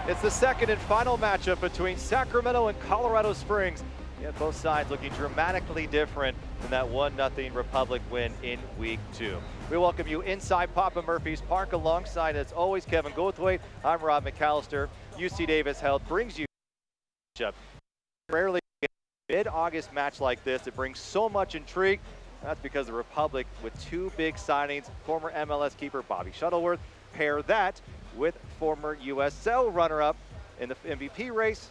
It's the second and final matchup between Sacramento and Colorado Springs. Yet both sides looking dramatically different than that 1-0 Republic win in week 2. We welcome you inside Papa Murphy's Park alongside, as always, Kevin Goldthwait. I'm Rob McAllister. UC Davis Health brings you matchup. Rarely get a mid-August match like this. It brings so much intrigue. That's because the Republic, with two big signings, former MLS keeper Bobby Shuttleworth, pair that with former USL runner-up in the MVP race,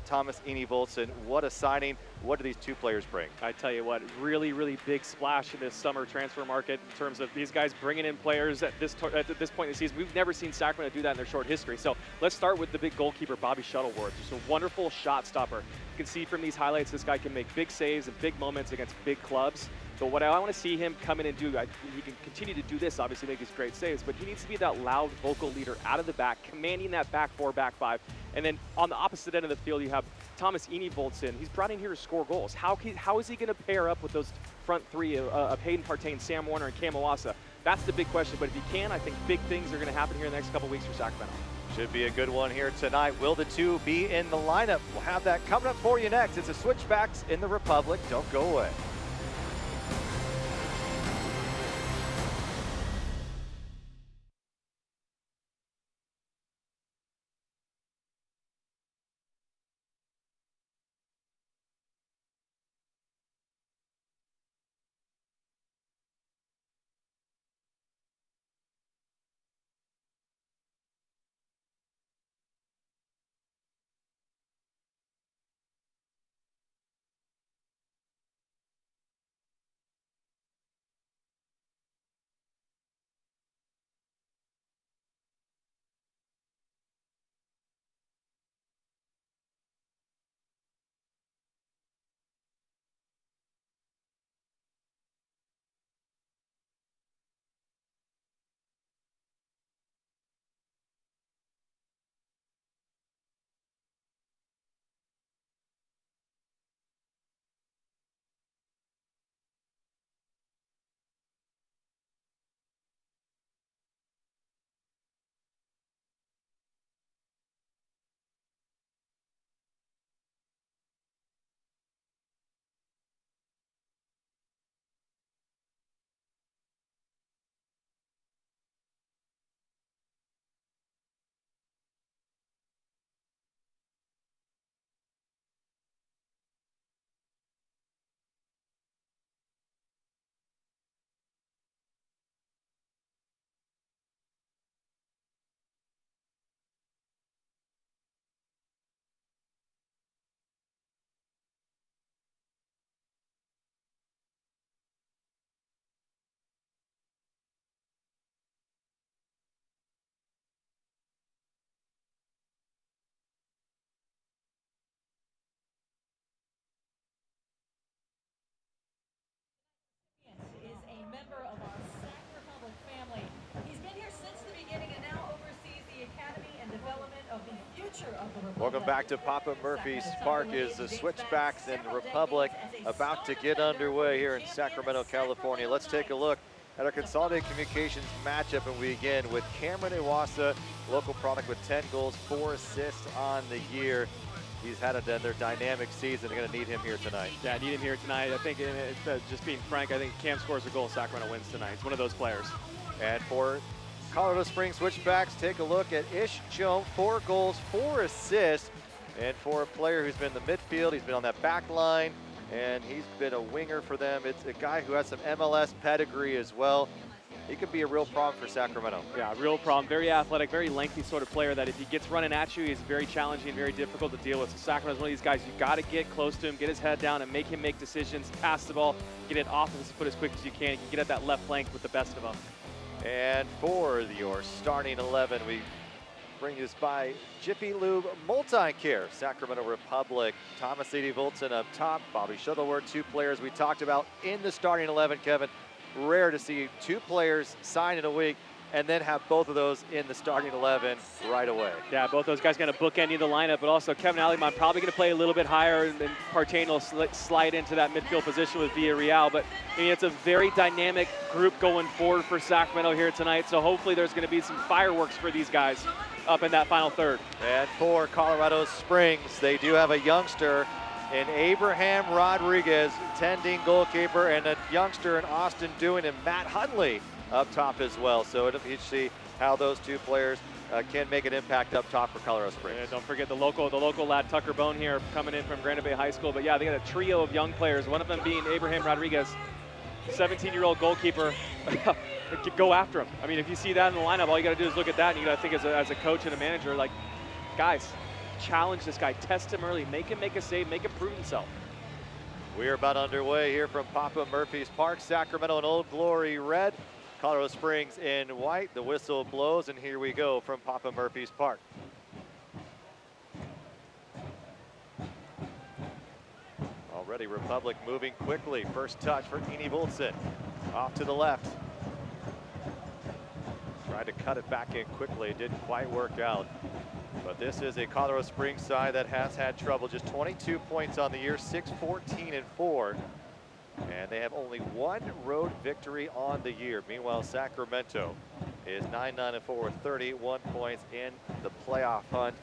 Thomas Voltson. What a signing. What do these two players bring? I tell you what, really, really big splash in this summer transfer market in terms of these guys bringing in players at this point in the season. We've never seen Sacramento do that in their short history. So let's start with the big goalkeeper, Bobby Shuttleworth. Just a wonderful shot stopper. You can see from these highlights, this guy can make big saves and big moments against big clubs. But what I want to see him come in and do, he can continue to do this, obviously make these great saves, but he needs to be that loud vocal leader out of the back, commanding that back four, back five. And then on the opposite end of the field, you have Thomas Voltson. He's brought in here to score goals. How is he going to pair up with those front three of Hayden Partain, Sam Warner, and Cam Iwasa? That's the big question. But if he can, I think big things are going to happen here in the next couple weeks for Sacramento. Should be a good one here tonight. Will the two be in the lineup? We'll have that coming up for you next. It's the Switchbacks in the Republic. Don't go away. Is a member of our Sac Republic family. He's been here since the beginning and now oversees the academy and development of the future of the Republic. Welcome back to Papa Murphy's Park. Is the Switchbacks in the Republic about to get underway here in Sacramento, California. Let's take a look at our Consolidated Communications matchup, and we begin with Cameron Iwasa, local product with 10 goals, 4 assists on the year. He's had another dynamic season. They're going to need him here tonight. Yeah, I need him here tonight. I think, just being frank, I think Cam scores a goal, Sacramento wins tonight. He's one of those players. And for Colorado Springs Switchbacks, take a look at Ish Chome, 4 goals, 4 assists. And for a player who's been in the midfield, he's been on that back line, and he's been a winger for them. It's a guy who has some MLS pedigree as well. He could be a real problem for Sacramento. Yeah, real problem. Very athletic, very lengthy sort of player that if he gets running at you, he's very challenging, very difficult to deal with. So Sacramento's one of these guys, you got to get close to him, get his head down, and make him make decisions, pass the ball, get it off of his foot as quick as you can. You can get at that left flank with the best of them. And for your starting 11, we bring this by Jiffy Lube Multi-Care, Sacramento Republic. Thomas Voltson up top, Bobby Shuttleworth, 2 players we talked about in the starting 11, Kevin. Rare to see 2 players sign in a week. and then have both of those in the starting 11 right away. Yeah, both those guys going to bookend you the lineup, but also Kevin Aleman probably going to play a little bit higher, and then Partain will slide into that midfield position with Villarreal. But I mean, it's a very dynamic group going forward for Sacramento here tonight, so hopefully there's going to be some fireworks for these guys up in that final third. And for Colorado Springs, they do have a youngster in Abraham Rodriguez, tending goalkeeper, and a youngster in Austin Dewing and Matt Hunley up top as well. So it'll be to see how those two players can make an impact up top for Colorado Springs. And don't forget the local lad Tucker Bone here coming in from Granite Bay High School. But yeah, they got a trio of young players, one of them being Abraham Rodriguez, 17-year-old goalkeeper. Go after him. I mean, if you see that in the lineup, all you got to do is look at that, and you got to think as a coach and a manager, like, guys, challenge this guy, test him early, make him make a save, make him prove himself. We are about underway here from Papa Murphy's Park, Sacramento in Old Glory red, Colorado Springs in white. The whistle blows, and here we go from Papa Murphy's Park. Already Republic moving quickly. First touch for Eni Voltsen. Off to the left. Tried to cut it back in quickly. It didn't quite work out. But this is a Colorado Springs side that has had trouble. Just 22 points on the year, 6-14-4. And they have only one road victory on the year. Meanwhile, Sacramento is 9-9-4 with 31 points in the playoff hunt.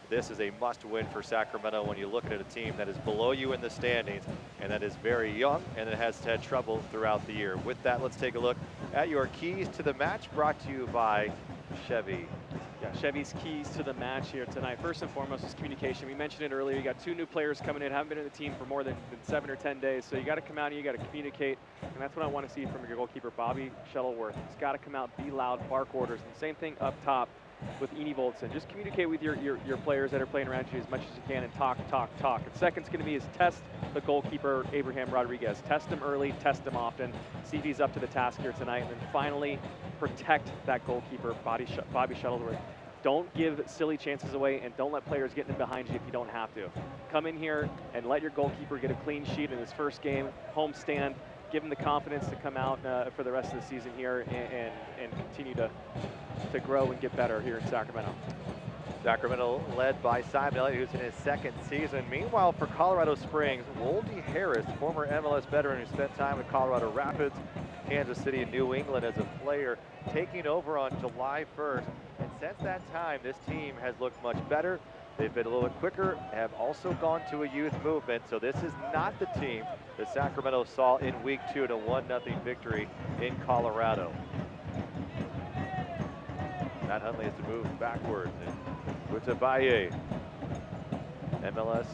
This is a must-win for Sacramento when you look at a team that is below you in the standings and that is very young and that has had trouble throughout the year. With that, let's take a look at your keys to the match, brought to you by Chevy. Yeah, Chevy's keys to the match here tonight. First and foremost is communication. We mentioned it earlier. You got two new players coming in, haven't been in the team for more than 7 or 10 days. So you got to come out and you got to communicate. And that's what I want to see from your goalkeeper, Bobby Shuttleworth. He's got to come out, be loud, bark orders. And same thing up top with Eni Voltsen. Just communicate with your players that are playing around you as much as you can and talk. And second's going to be is test the goalkeeper, Abraham Rodriguez. Test him early, test him often. See if he's up to the task here tonight. And then finally, protect that goalkeeper, Bobby Shuttleworth. Don't give silly chances away, and don't let players get in behind you if you don't have to. Come in here and let your goalkeeper get a clean sheet in his first game, home stand. Give him the confidence to come out for the rest of the season here and continue to grow and get better here in Sacramento. Sacramento led by Simon Elliott, who's in his second season. Meanwhile, for Colorado Springs, Wolde Harris, former MLS veteran who spent time with Colorado Rapids, Kansas City, and New England as a player, taking over on July 1st. And since that time, this team has looked much better. They've been a little bit quicker, have also gone to a youth movement. So this is not the team that Sacramento saw in week 2 in a 1-0 victory in Colorado. Matt Hunley has to move backwards. And Gutabaye, MLS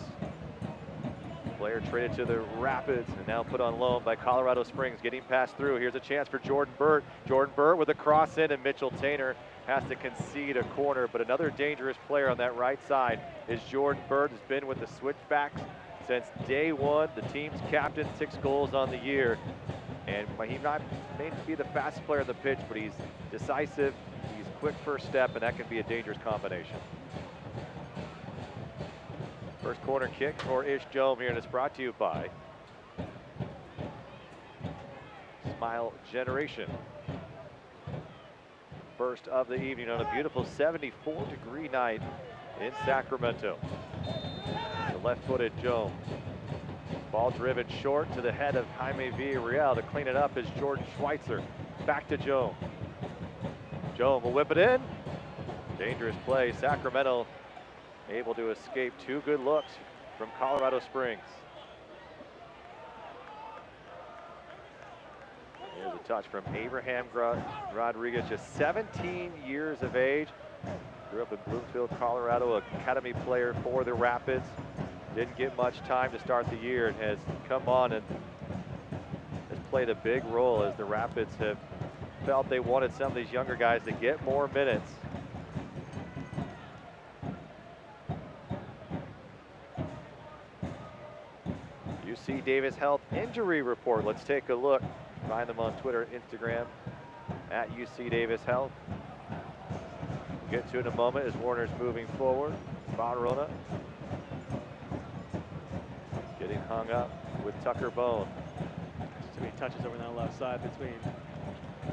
player traded to the Rapids and now put on loan by Colorado Springs, getting passed through. Here's a chance for Jordan Burt. Jordan Burt with a cross in, and Mitchell Tainter has to concede a corner. But another dangerous player on that right side is Jordan Burt, who's been with the Switchbacks since day one. The team's captain, 6 goals on the year. And he may not be the fastest player on the pitch, but he's decisive, he's quick first step, and that can be a dangerous combination. First corner kick for Ish Jome here, and it's brought to you by Smile Generation. First of the evening on a beautiful 74-degree night in Sacramento. The left-footed Jome. Ball driven short to the head of Jaime Villarreal. To clean it up is Jordan Schweitzer. Back to Jome. Jome will whip it in. Dangerous play. Sacramento able to escape 2 good looks from Colorado Springs. Here's a touch from Abraham Rodriguez, just 17 years of age. Grew up in Bloomfield, Colorado, academy player for the Rapids. Didn't get much time to start the year and has come on and has played a big role as the Rapids have felt they wanted some of these younger guys to get more minutes. UC Davis Health Injury Report. Let's take a look. Find them on Twitter, Instagram, at UC Davis Health. We'll get to it in a moment as Warner's moving forward. Barona getting hung up with Tucker Bone. Too many touches over on the left side between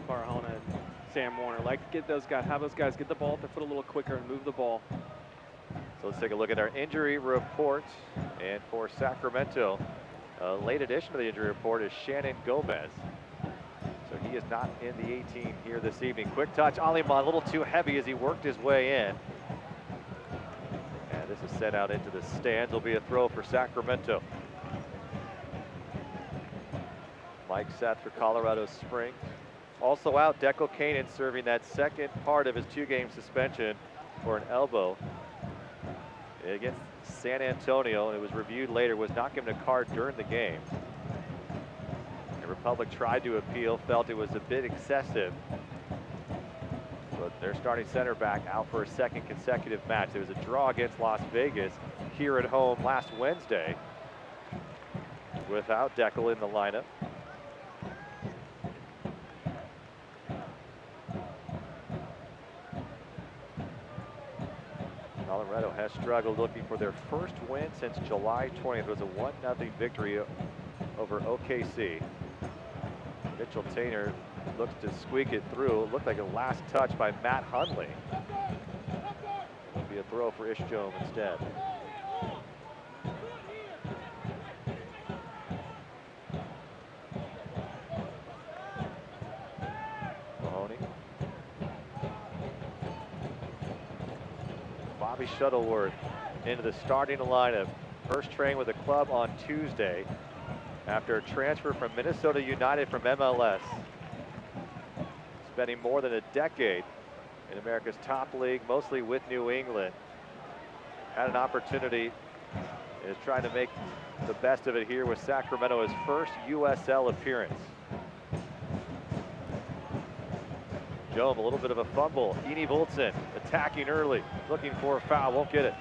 Barahona and Sam Warner. Like to get those guys, have those guys get the ball at their foot a little quicker and move the ball. So let's take a look at our injury report. And for Sacramento, a late addition to the injury report is Shannon Gomez. So he is not in the 18 here this evening. Quick touch, Aliman a little too heavy as he worked his way in. And this is sent out into the stands. Will be a throw for Sacramento. Mike Seth for Colorado Springs. Also out, Deco Kanan serving that second part of his 2-game suspension for an elbow against San Antonio. And it was reviewed later, was not given a card during the game. The Republic tried to appeal, felt it was a bit excessive. But their starting center back out for a second consecutive match. There was a draw against Las Vegas here at home last Wednesday without Deckel in the lineup. Colorado has struggled, looking for their first win since July 20th. It was a 1-0 victory over OKC. Mitchell Tainer looks to squeak it through. It looked like a last touch by Matt Hundley. It'll be a throw for Ishjome instead. Mahoney. Bobby Shuttleworth into the starting lineup. First train with the club on Tuesday after a transfer from Minnesota United from MLS. Spending more than a decade in America's top league, mostly with New England. Had an opportunity, is trying to make the best of it here with Sacramento, his first USL appearance. Joe, a little bit of a fumble. Eni Voltson attacking early, looking for a foul, won't get it.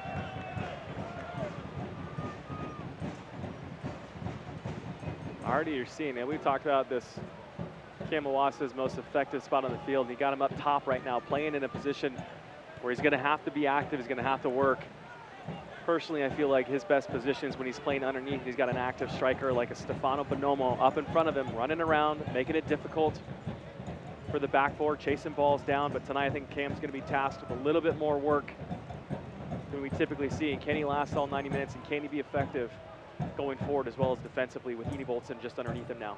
Already you're seeing it. We've talked about this. Cam Iwasa's most effective spot on the field. He got him up top right now, playing in a position where he's going to have to be active. He's going to have to work. Personally, I feel like his best position is when he's playing underneath. He's got an active striker like a Stefano Bonomo up in front of him, running around, making it difficult for the back four, chasing balls down. But tonight I think Cam's going to be tasked with a little bit more work than we typically see. And can he last all 90 minutes, and can he be effective going forward as well as defensively with Eni Voltson just underneath him now?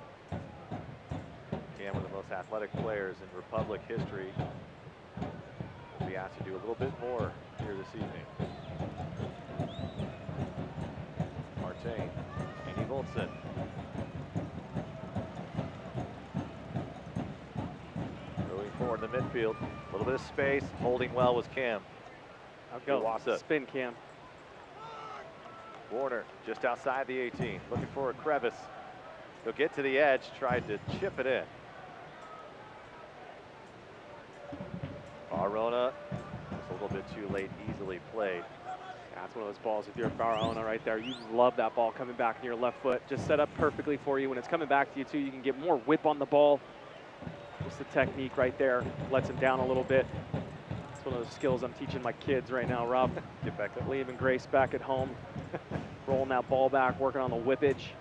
Cam, one of the most athletic players in Republic history, will be asked to do a little bit more here this evening. Martin, Eni Voltson. Moving forward in the midfield, a little bit of space, holding well was Cam. I'll go. Iwasa. Spin, Cam. Warner just outside the 18, looking for a crevice. He'll get to the edge, tried to chip it in. Barona, it's a little bit too late, easily played. That's one of those balls, if you're a Barahona right there, you love that ball coming back in your left foot. Just set up perfectly for you. When it's coming back to you too, you can get more whip on the ball. Just the technique right there, lets him down a little bit. It's one of those skills I'm teaching my kids right now, Rob. Get back up. Liam and Grace back at home, rolling that ball back, working on the whippage.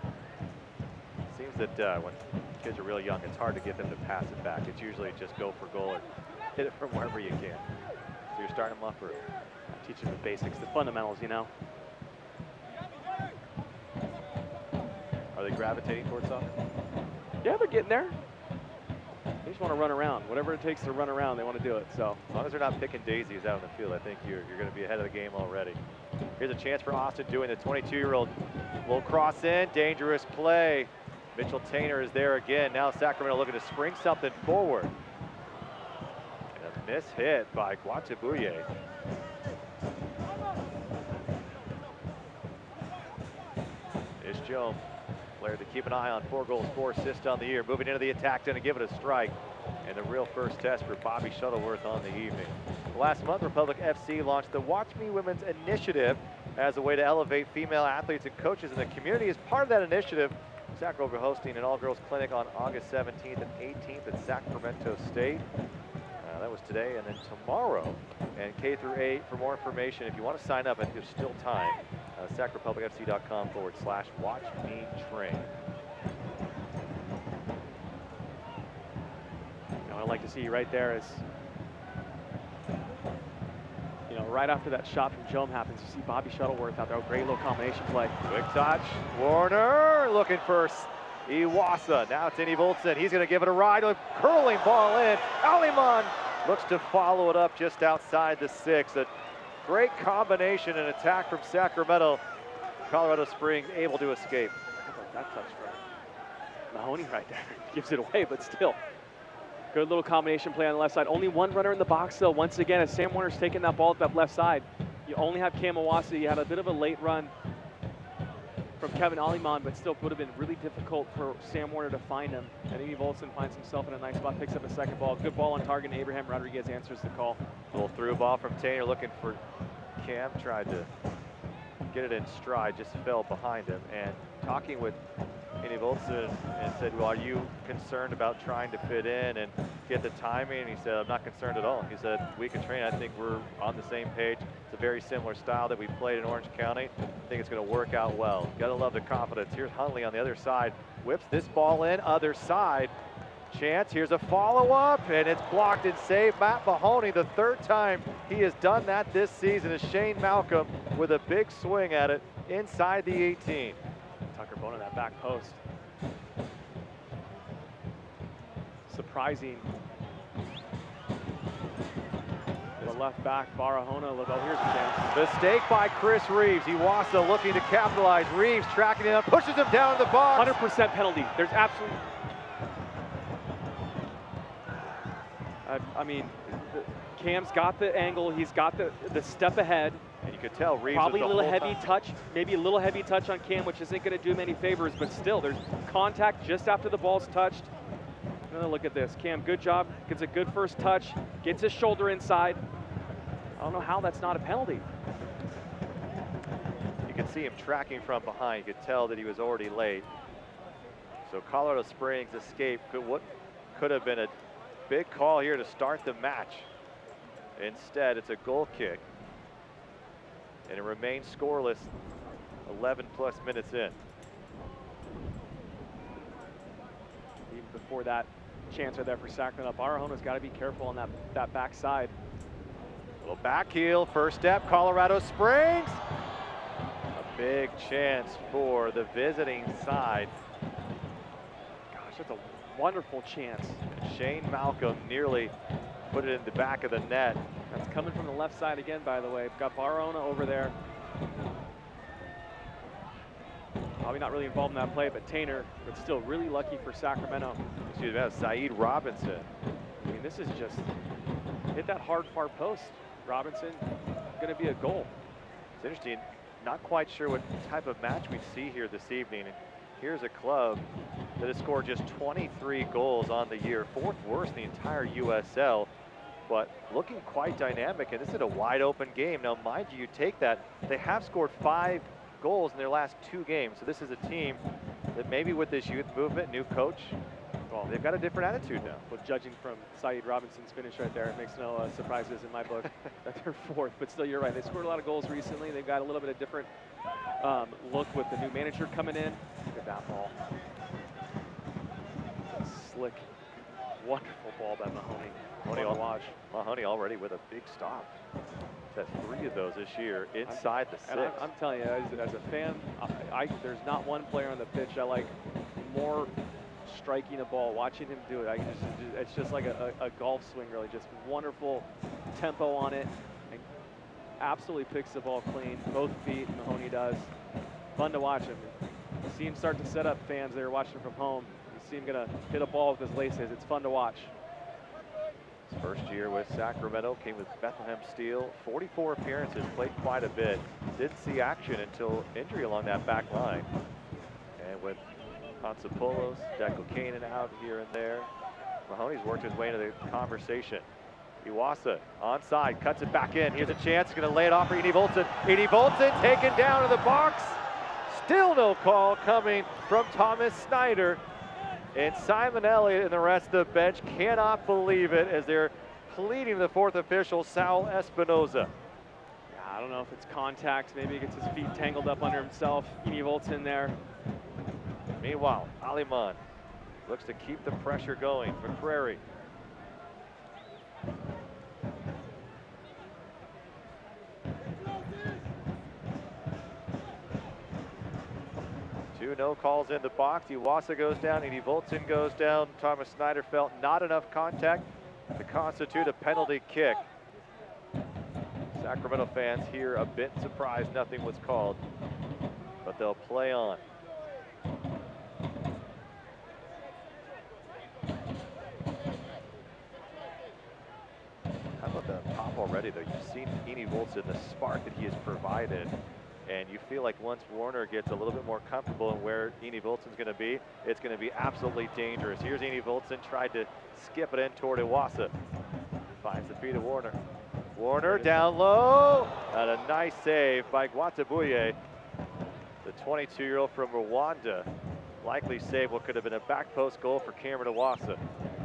Seems that when kids are really young, it's hard to get them to pass it back. It's usually just go for goal or hit it from wherever you can. So you're starting them off early. Teaching the basics, the fundamentals, you know. Are they gravitating towards something? Yeah, they're getting there. They just want to run around. Whatever it takes to run around, they want to do it. So As long as they're not picking daisies out in the field, I think you're going to be ahead of the game already. Here's a chance for Austin doing the 22-year-old. Will cross in, dangerous play. Mitchell Tainer is there again. Now Sacramento looking to spring something forward. And a miss hit by Guatabuye. Jones, player to keep an eye on, 4 goals, 4 assists on the year. Moving into the attack, going to give it a strike. And the real first test for Bobby Shuttleworth on the evening. Last month, Republic FC launched the Watch Me Women's Initiative as a way to elevate female athletes and coaches in the community. As part of that initiative, Sacramento will be hosting an all-girls clinic on August 17th and 18th at Sacramento State. That was today, and then tomorrow. And K through 8, for more information, if you want to sign up, I think there's still time. SacRepublicFC.com/watchmetrain. What I'd like to see right there is, you know, right after that shot from Jome happens, you see Bobby Shuttleworth out there. Oh, great little combination play. Quick touch. Warner looking for Iwasa. Now it's Indy Voltson. He's going to give it a ride. A curling ball in. Aliman looks to follow it up just outside the 6. A great combination and attack from Sacramento. Colorado Springs able to escape. How about that touch from Mahoney right there? Gives it away, but still. Good little combination play on the left side. Only one runner in the box, though. Once again, as Sam Warner's taking that ball up that left side, you only have Cam Iwasa. You had a bit of a late run from Kevin Aliman, but still would have been really difficult for Sam Warner to find him. And Amy Volson finds himself in a nice spot, picks up a second ball. Good ball on target, and Abraham Rodriguez answers the call. Little through ball from Taylor looking for Cam. Tried to get it in stride, just fell behind him. And talking with Indy Volson and said, well, are you concerned about trying to fit in and get the timing? And he said, I'm not concerned at all. He said, week of training, I think we're on the same page. It's a very similar style that we played in Orange County. I think it's going to work out well. Gotta love the confidence. Here's Huntley on the other side. Whips this ball in, other side. Chance, here's a follow-up, and it's blocked and saved. Matt Mahoney, the 3rd time he has done that this season, is Shane Malcolm with a big swing at it inside the 18. Tucker Bone on that back post. Surprising. The left back, Barahona. Look, oh, here's the chance. Mistake by Chris Reeves. Iwasa looking to capitalize. Reeves tracking him, pushes him down the box. 100% penalty. There's absolutely. I mean, Cam's got the angle. He's got the step ahead. And you could tell Reeves probably a was the little whole heavy time. touch, maybe a little heavy touch on Cam, which isn't going to do him any favors, but still, there's contact just after the ball's touched. And then look at this. Cam, good job, gets a good first touch, gets his shoulder inside. I don't know how that's not a penalty. You could see him tracking from behind. You could tell that he was already late. So Colorado Springs escaped what could have been a big call here to start the match. Instead, it's a goal kick. And it remains scoreless 11 plus minutes in. Even before that chance right there for Sacramento, Barahona's got to be careful on that back side. Little back heel, first step, Colorado Springs. A big chance for the visiting side. Gosh, that's a wonderful chance. Shane Malcolm nearly put it in the back of the net. That's coming from the left side again, by the way. Got Barahona over there. Probably not really involved in that play, but Tainer, but still really lucky for Sacramento. Excuse me, that's Saeed Robinson. I mean, this is just hit that hard far post. Robinson, going to be a goal. It's interesting, not quite sure what type of match we see here this evening. And here's a club that has scored just 23 goals on the year, 4th worst in the entire USL, but looking quite dynamic. And this is a wide open game. Now, mind you, take that, they have scored 5 goals in their last 2 games. So this is a team that maybe with this youth movement, new coach, well, they've got a different attitude now. Well, judging from Saeed Robinson's finish right there, it makes no surprises in my book that they're 4th. But still, you're right. They scored a lot of goals recently. They've got a little bit of different look with the new manager coming in. Look at that ball. That's a slick, wonderful ball by Mahoney. Mahoney already with a big stop. He's had 3 of those this year inside the 6. And I'm telling you, as a fan, there's not one player on the pitch I like more striking a ball, watching him do it. It's just like a golf swing, really. Just wonderful tempo on it. And absolutely picks the ball clean. Both feet, Mahoney does. Fun to watch him. You see him start to set up fans that are watching from home. You see him gonna hit a ball with his laces. It's fun to watch. His first year with Sacramento, came with Bethlehem Steel, 44 appearances, played quite a bit. Didn't see action until injury along that back line. And with Consopoulos, Declan Kanan out here and there, Mahoney's worked his way into the conversation. Iwasa onside, cuts it back in. Here's a chance, he's gonna lay it off for Indy Voltson. Indy Voltson taken down in the box. Still no call coming from Thomas Snyder. And Simon Elliott and the rest of the bench cannot believe it as they're pleading the 4th official, Saul Espinoza. Yeah, I don't know if it's contact. Maybe he gets his feet tangled up under himself. Indy Voltson there. Meanwhile, Aliman looks to keep the pressure going. McCrary no calls in the box. Iwasa goes down, Edie Voltson goes down. Thomas Snyder felt not enough contact to constitute a penalty kick. Sacramento fans here a bit surprised nothing was called, but they'll play on. How about the pop already, though? You've seen Edie Voltson, the spark that he has provided, and you feel like once Warner gets a little bit more comfortable in where Edie Voltson's going to be, it's going to be absolutely dangerous. Here's Edie Voltson, tried to skip it in toward Iwasa. Finds the feet of Warner. Warner down low, and a nice save by Gwatabuye, the 22-year-old from Rwanda. Likely save what could have been a back post goal for Cameron Iwasa.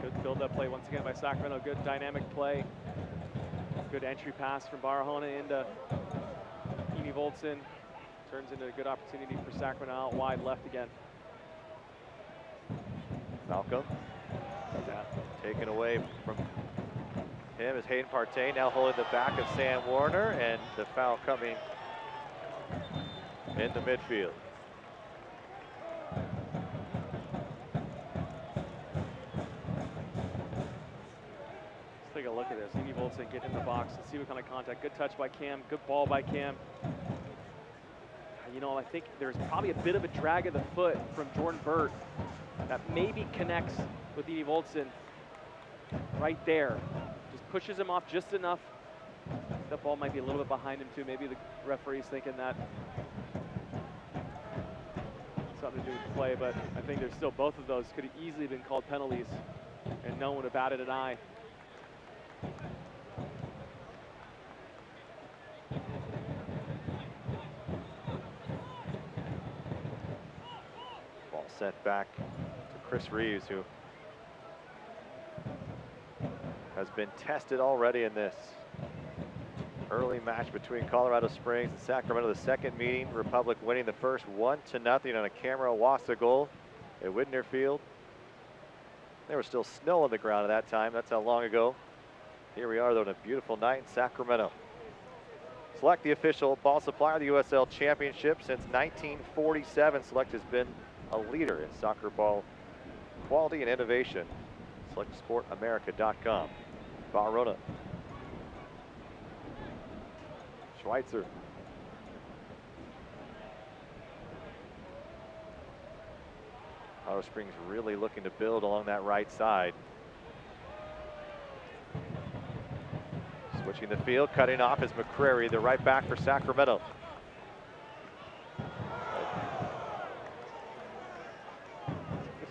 Good build-up play once again by Sacramento. Good dynamic play. Good entry pass from Barahona into Edie Voltson. Turns into a good opportunity for Sacramento out wide left again. Malcolm, taken away from him is Hayden Partey, now holding the back of Sam Warner, and the foul coming in the midfield. Let's take a look at this. Edie Voltson get in the box. Let's see what kind of contact. Good touch by Cam. Good ball by Cam. You know, I think there's probably a bit of a drag of the foot from Jordan Burt that maybe connects with Edie Voltson right there. Just pushes him off just enough. That ball might be a little bit behind him too. Maybe the referee's thinking that something to do with the play, but I think there's still both of those could have easily been called penalties, and no one would have batted an eye. Ball sent back to Chris Reeves, who has been tested already in this early match between Colorado Springs and Sacramento. The second meeting, Republic winning the first 1-0 on a Cameron Iwasa goal at Widner Field. There was still snow on the ground at that time. That's how long ago. Here we are, though, on a beautiful night in Sacramento. Select, the official ball supplier of the USL Championship since 1947. Select has been a leader in soccer ball quality and innovation. SelectSportAmerica.com. Barahona. Schweitzer. Colorado Springs really looking to build along that right side. Switching the field, cutting off is McCrary, the right back for Sacramento.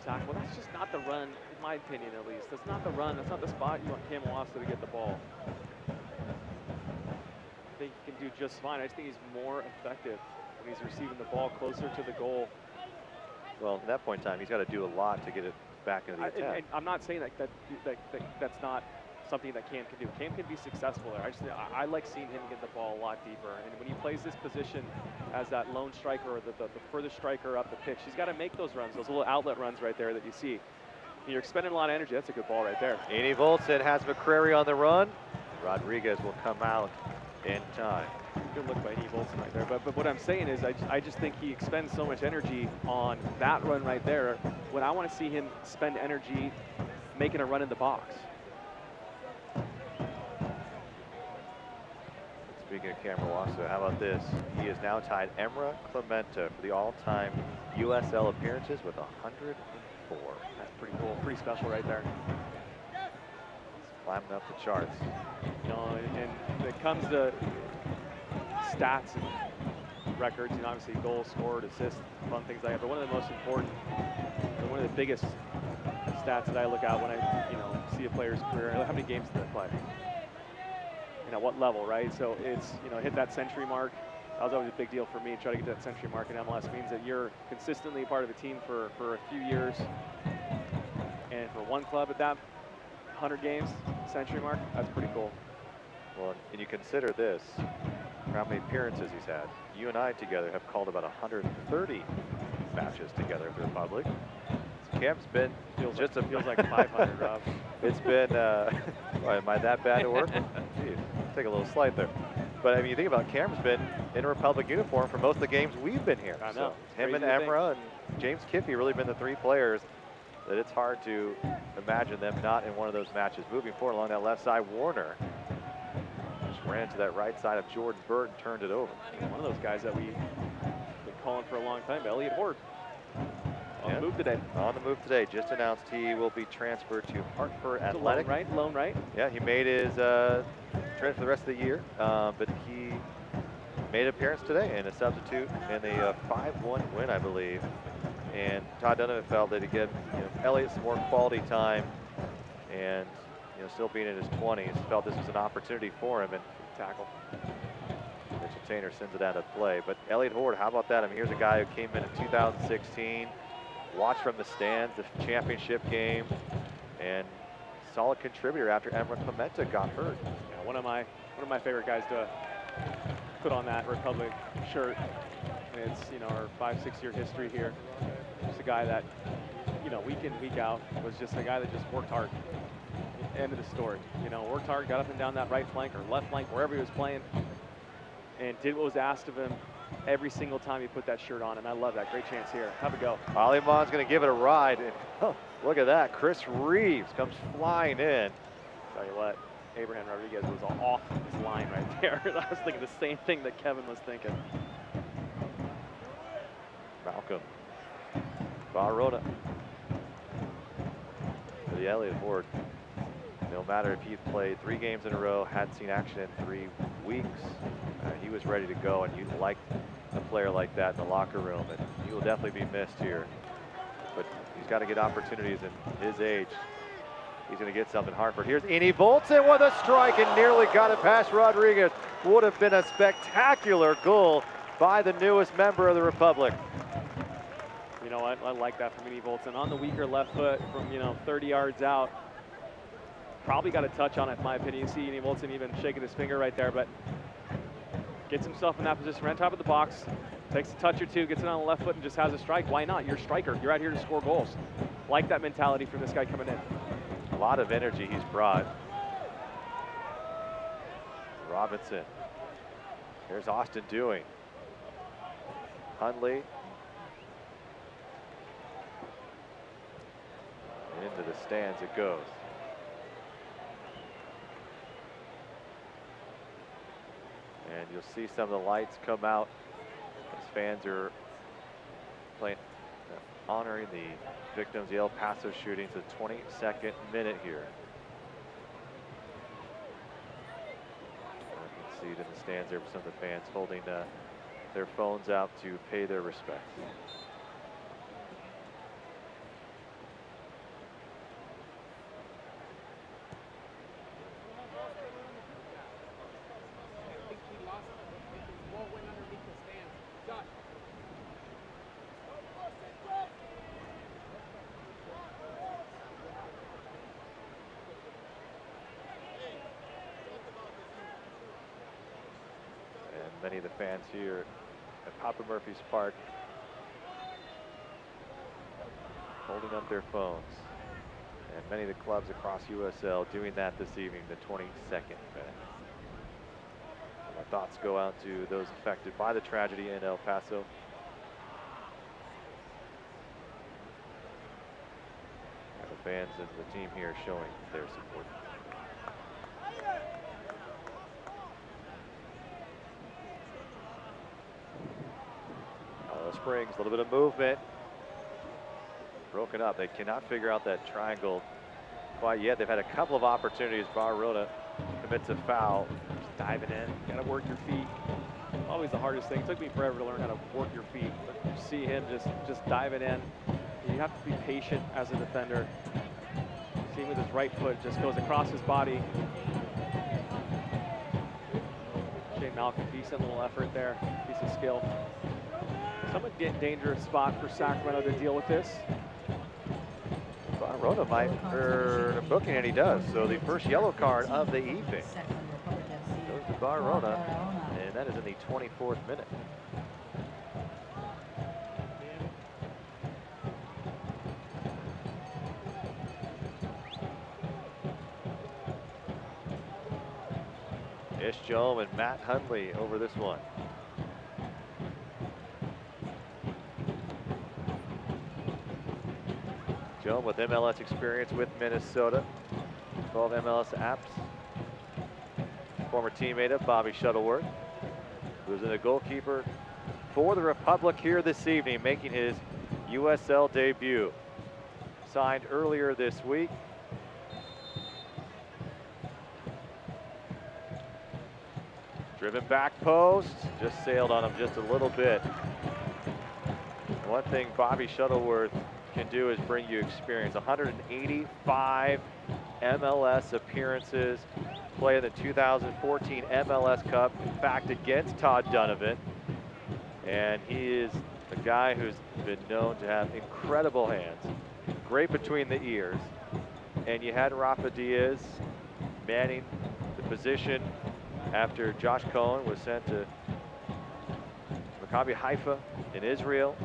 Well, that's just not the run, in my opinion at least. That's not the run. That's not the spot you want Cam Iwasa to get the ball. I think he can do just fine. I just think he's more effective when he's receiving the ball closer to the goal. Well, at that point in time, he's got to do a lot to get it back into the attack. And I'm not saying that's not something that Cam can do. Cam can be successful there. I like seeing him get the ball a lot deeper. And when he plays this position as that lone striker or the furthest striker up the pitch, he's got to make those runs, those little outlet runs right there that you see. And you're expending a lot of energy. That's a good ball right there. Edie Voltson has McCrary on the run. Rodriguez will come out in time. Good look by Edie Voltson right there. But what I'm saying is I just think he expends so much energy on that run right there when I want to see him spend energy making a run in the box. Speaking of Cameron Iwasa, how about this? He has now tied Emra Clementa for the all-time USL appearances with 104. That's pretty cool, pretty special right there. Climbing up the charts. You know, and when it comes to stats and records, you know, obviously goals scored, assists, fun things like that. But one of the most important, and one of the biggest stats that I look at when I, you know, see a player's career, how many games did they play? You know, what level, right? So it's, you know, hit that century mark. That was always a big deal for me. Try to get to that century mark in MLS means that you're consistently part of a team for a few years. And for one club at that 100 games, century mark, that's pretty cool. Well, and you consider this, how many appearances he's had. You and I together have called about 130 matches together for the Republic. Cam's been Feels like 500, Rob. It's been, am I that bad at work? Geez, take a little slight there. But I mean, you think about it, Cameron's been in a Republic uniform for most of the games we've been here. I know. So It's him and crazy to think. Emra and James Kiffey really been the three players that it's hard to imagine them not in one of those matches. Moving forward along that left side, Warner just ran to that right side of Jordan Bird and turned it over. One of those guys that we've been calling for a long time, Elliott Horde. On the move today. On the move today. Just announced he will be transferred to Hartford Athletic. Loan right? Yeah, he made his trade for the rest of the year, but he made an appearance today in a substitute in a 5-1 win, I believe. And Todd Donovan felt that he'd give Elliott some more quality time, and still being in his 20s, felt this was an opportunity for him. And Tackle. Mitchell Tainer sends it out of play. But Elliott Horde, how about that? I mean, here's a guy who came in 2016, watched from the stands the championship game, and solid contributor after Emra Clementa got hurt. Yeah, one of my favorite guys to put on that Republic shirt. And it's our 5-6 year history here. Just a guy that week in, week out was just a guy that just worked hard. End of the story. Worked hard, got up and down that right flank or left flank, wherever he was playing, and did what was asked of him every single time he put that shirt on. And I love that. Great chance here. Have a go. Alimon's going to give it a ride. And, look at that. Chris Reeves comes flying in. Tell you what, Abraham Rodriguez was off his line right there. I was thinking the same thing that Kevin was thinking. Malcolm. Barona. For the Elliott Horde. No matter if he played 3 games in a row, hadn't seen action in 3 weeks, he was ready to go, and you like a player like that in the locker room, and he will definitely be missed here. But he's got to get opportunities in his age. He's going to get some in Hartford. Here's Eni Voltson with a strike and nearly got it past Rodriguez. Would have been a spectacular goal by the newest member of the Republic. You know what? I like that from Eni Voltson. On the weaker left foot from 30 yards out. Probably got a touch on it, in my opinion. You see Eni Voltson even shaking his finger right there, but gets himself in that position right on top of the box, takes a touch or two, gets it on the left foot, and just has a strike. Why not? You're a striker. You're out here to score goals. Like that mentality from this guy coming in. A lot of energy he's brought. Robinson. Here's Austin Dewing. Hundley. Into the stands it goes. And you'll see some of the lights come out as fans are playing, honoring the victims of the El Paso shootings. The 22nd minute here. You can see it in the stands there for some of the fans holding their phones out to pay their respects. Many of the fans here at Papa Murphy's Park holding up their phones. And many of the clubs across USL doing that this evening, the 22nd minute. Our thoughts go out to those affected by the tragedy in El Paso. And the fans and the team here showing their support. Springs, a little bit of movement. Broken up. They cannot figure out that triangle quite yet. They've had a couple of opportunities. Barona commits a foul. Just diving in. Got to work your feet. Always the hardest thing. It took me forever to learn how to work your feet. But you see him just diving in. You have to be patient as a defender. See him with his right foot. Just goes across his body. Shane Malcolm, decent little effort there. Piece of skill. Somewhat dangerous spot for Sacramento to deal with this. Barona might earn a booking, and he does. So the first yellow card of the evening goes to Barona, and that is in the 24th minute. Ish Jome and Matt Hundley over this one. Jome with MLS experience with Minnesota. 12 MLS apps. Former teammate of Bobby Shuttleworth, who's in a goalkeeper for the Republic here this evening, making his USL debut. Signed earlier this week. Driven back post, just sailed on him just a little bit. One thing Bobby Shuttleworth can do is bring you experience. 185 MLS appearances, played the 2014 MLS Cup, in fact against Todd Donovan. And he is a guy who's been known to have incredible hands, great between the ears. And you had Rafa Diaz manning the position after Josh Cohen was sent to Maccabi Haifa in Israel.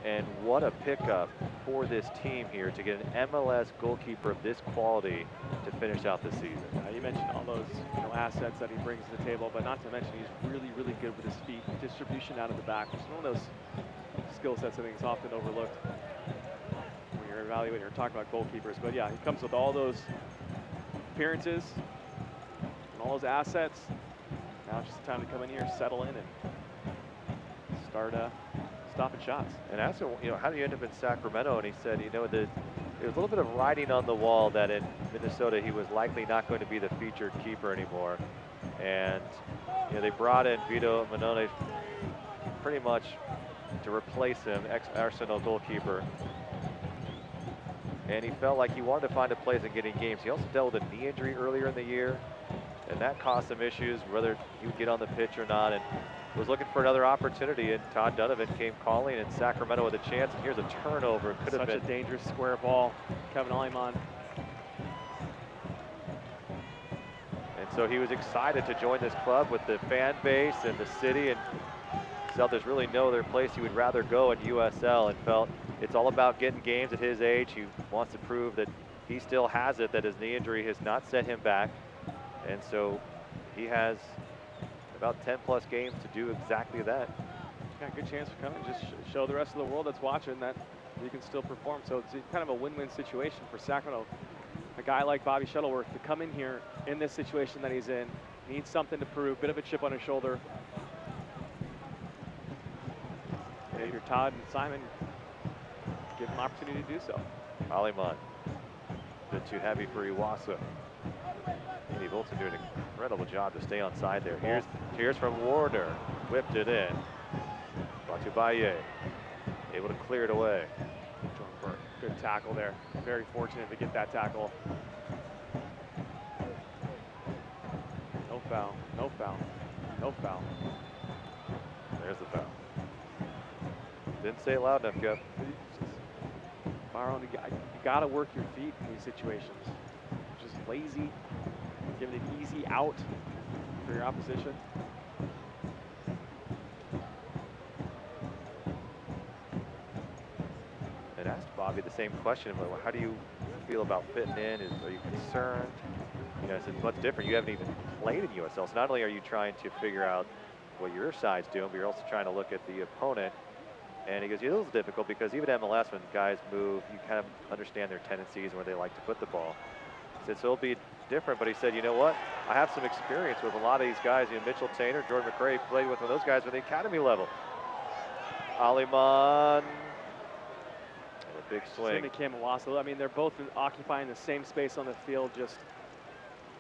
And what a pickup for this team here to get an MLS goalkeeper of this quality to finish out the season. You mentioned all those assets that he brings to the table, but not to mention he's really, really good with his feet. Distribution out of the back, which is one of those skill sets I think is often overlooked when you're evaluating or talking about goalkeepers. But yeah, he comes with all those appearances and all those assets. Now it's just time to come in here, settle in, and start stopping shots. And asked him, how do you end up in Sacramento? And he said, there was a little bit of writing on the wall that in Minnesota he was likely not going to be the featured keeper anymore. And they brought in Vito Manone pretty much to replace him, ex-Arsenal goalkeeper. And he felt like he wanted to find a place in getting games. He also dealt with a knee injury earlier in the year, and that caused some issues, whether he would get on the pitch or not. And was looking for another opportunity, and Todd Donovan came calling, and Sacramento with a chance. And here's a turnover. Could have been such a dangerous square ball. Kevin Aliman. And so he was excited to join this club with the fan base and the city, and felt there's really no other place he would rather go in USL, and felt it's all about getting games at his age. He wants to prove that he still has it, that his knee injury has not set him back. And so he has about 10+ games to do exactly that. Got a good chance for coming. Just show the rest of the world that's watching that you can still perform. So it's kind of a win-win situation for Sacramento. A guy like Bobby Shuttleworth to come in here in this situation that he's in, needs something to prove, bit of a chip on his shoulder. And you're Todd and Simon, give him an opportunity to do so. Aliman, a bit too heavy for Iwasa. Andy Bolton doing an incredible job to stay on side there. Here's from Warner, whipped it in. Batubaye, able to clear it away. Good tackle there. Very fortunate to get that tackle. No foul, no foul, no foul. There's the foul. Didn't say it loud enough, Kev. Byron, you got to work your feet in these situations. Just lazy, giving an easy out for your opposition. And asked Bobby the same question about, well, how do you feel about fitting in? Are you concerned? I said, what's different? You haven't even played in USL. So not only are you trying to figure out what your side's doing, but you're also trying to look at the opponent. And he goes, it is difficult because even MLS, when guys move, you kind of understand their tendencies and where they like to put the ball. He said, so it'll be different, but he said, you know what? I have some experience with a lot of these guys. Mitchell Tainer, Jordan McRae, played with those guys at the academy level. Aliman, and a big swing. Same to Cam Iwasa. I mean, they're both occupying the same space on the field, just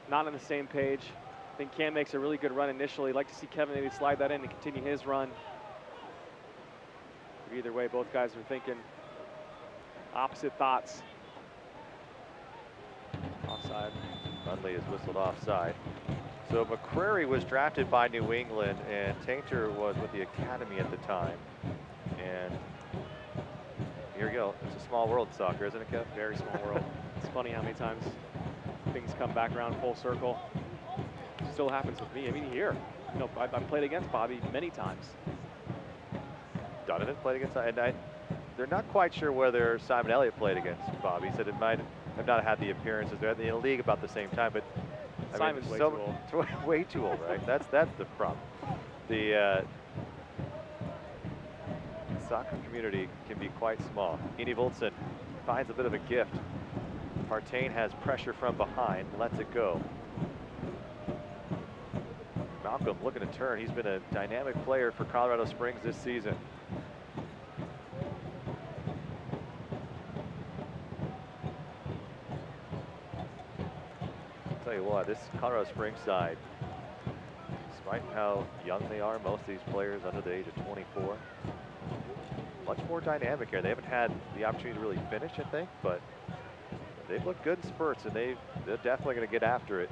not on the same page. I think Cam makes a really good run initially. Like to see Kevin maybe slide that in and continue his run. Either way, both guys are thinking opposite thoughts. Offside. Hundley is whistled offside. So McCrary was drafted by New England, and Tainter was with the academy at the time. And here we go. It's a small world in soccer, isn't it, Kev? Very small world. It's funny how many times things come back around full circle. Still happens with me. I mean, here, I've played against Bobby many times. Donovan played against, and they're not quite sure whether Simon Elliott played against Bobby. He said it might have not had the appearances. They're in the league about the same time, but Simon's way too old. Way too old, right? That's the problem. The soccer community can be quite small. Eni Voltsen finds a bit of a gift. Partain has pressure from behind, lets it go. Malcolm looking to turn. He's been a dynamic player for Colorado Springs this season. I'll tell you what, this Colorado Springs side, despite how young they are, most of these players under the age of 24, much more dynamic here. They haven't had the opportunity to really finish, I think, but they've looked good in spurts, and they're definitely going to get after it.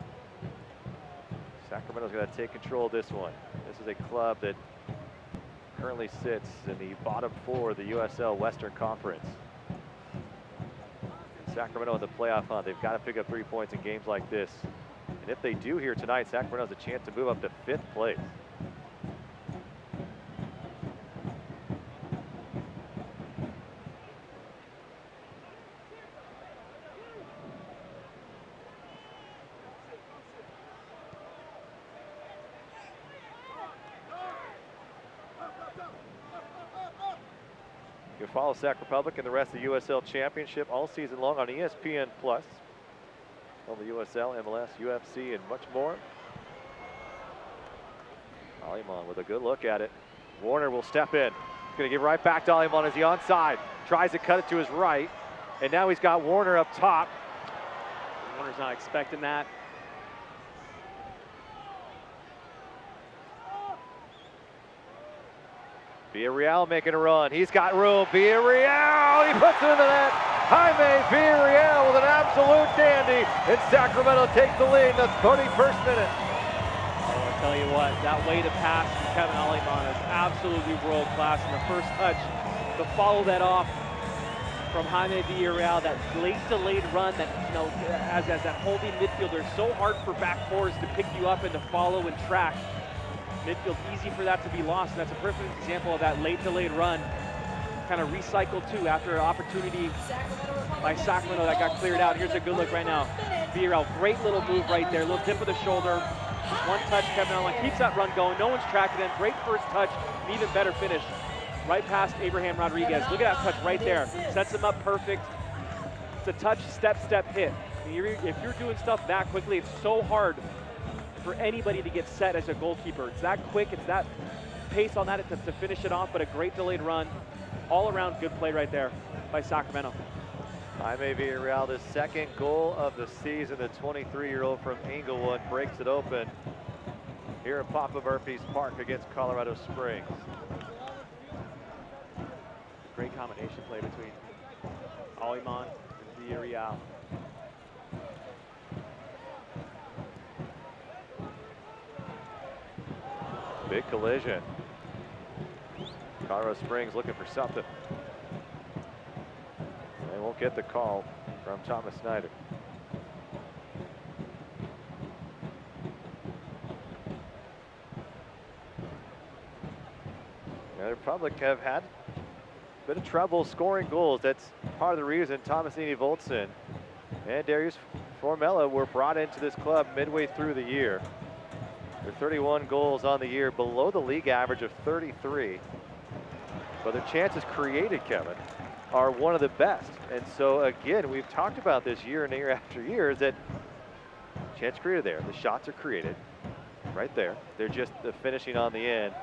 Sacramento's going to take control of this one. This is a club that currently sits in the bottom four of the USL Western Conference. And Sacramento in the playoff hunt, they've got to pick up 3 points in games like this. And if they do here tonight, Sacramento has a chance to move up to 5th place. You can follow Sac Republic and the rest of the USL Championship all season long on ESPN Plus. On the USL, MLS, UFC, and much more. Aliman with a good look at it. Warner will step in. He's going to give right back to Aliman as he onside. Tries to cut it to his right. And now he's got Warner up top. Warner's not expecting that. Villarreal making a run. He's got room. Villarreal, he puts it in the net. Jaime Villarreal with an absolute dandy. And Sacramento takes the lead in the 31st minute. Oh, I tell you what, that way to pass from Kevin Aliman is absolutely world class. And the first touch to follow that off from Jaime Villarreal, that late delayed run that, you know, as that holding midfielder, so hard for back fours to pick you up and to follow and track. Midfield easy for that to be lost, and that's a perfect example of that late delayed run. Kind of recycled too after an opportunity by Sacramento that got cleared out. Here's a good look right now. Villarreal, great little move right there, little tip of the shoulder. One touch, Kevin Allen keeps that run going. No one's tracking him. Great first touch, an even better finish. Right past Abraham Rodriguez. Look at that touch right there. Sets him up perfect. It's a touch, step, hit. If you're doing stuff that quickly, it's so hard for anybody to get set as a goalkeeper. It's that quick, it's that pace on that to finish it off, but a great delayed run. All around good play right there by Sacramento. Jaime Villarreal, the second goal of the season. The 23-year-old from Inglewood breaks it open here at Papa Murphy's Park against Colorado Springs. Great combination play between Aliman and Villarreal. Big collision. Colorado Springs looking for something. They won't get the call from Thomas Snyder. The Republic have had a bit of trouble scoring goals. That's part of the reason Thomas Eni Voltsen and Darius Formella were brought into this club midway through the year. They're 31 goals on the year, below the league average of 33. But their chances created, Kevin, are one of the best. And so, again, we've talked about this year and year after year, is that chance created there. The shots are created right there. They're just the finishing on the end.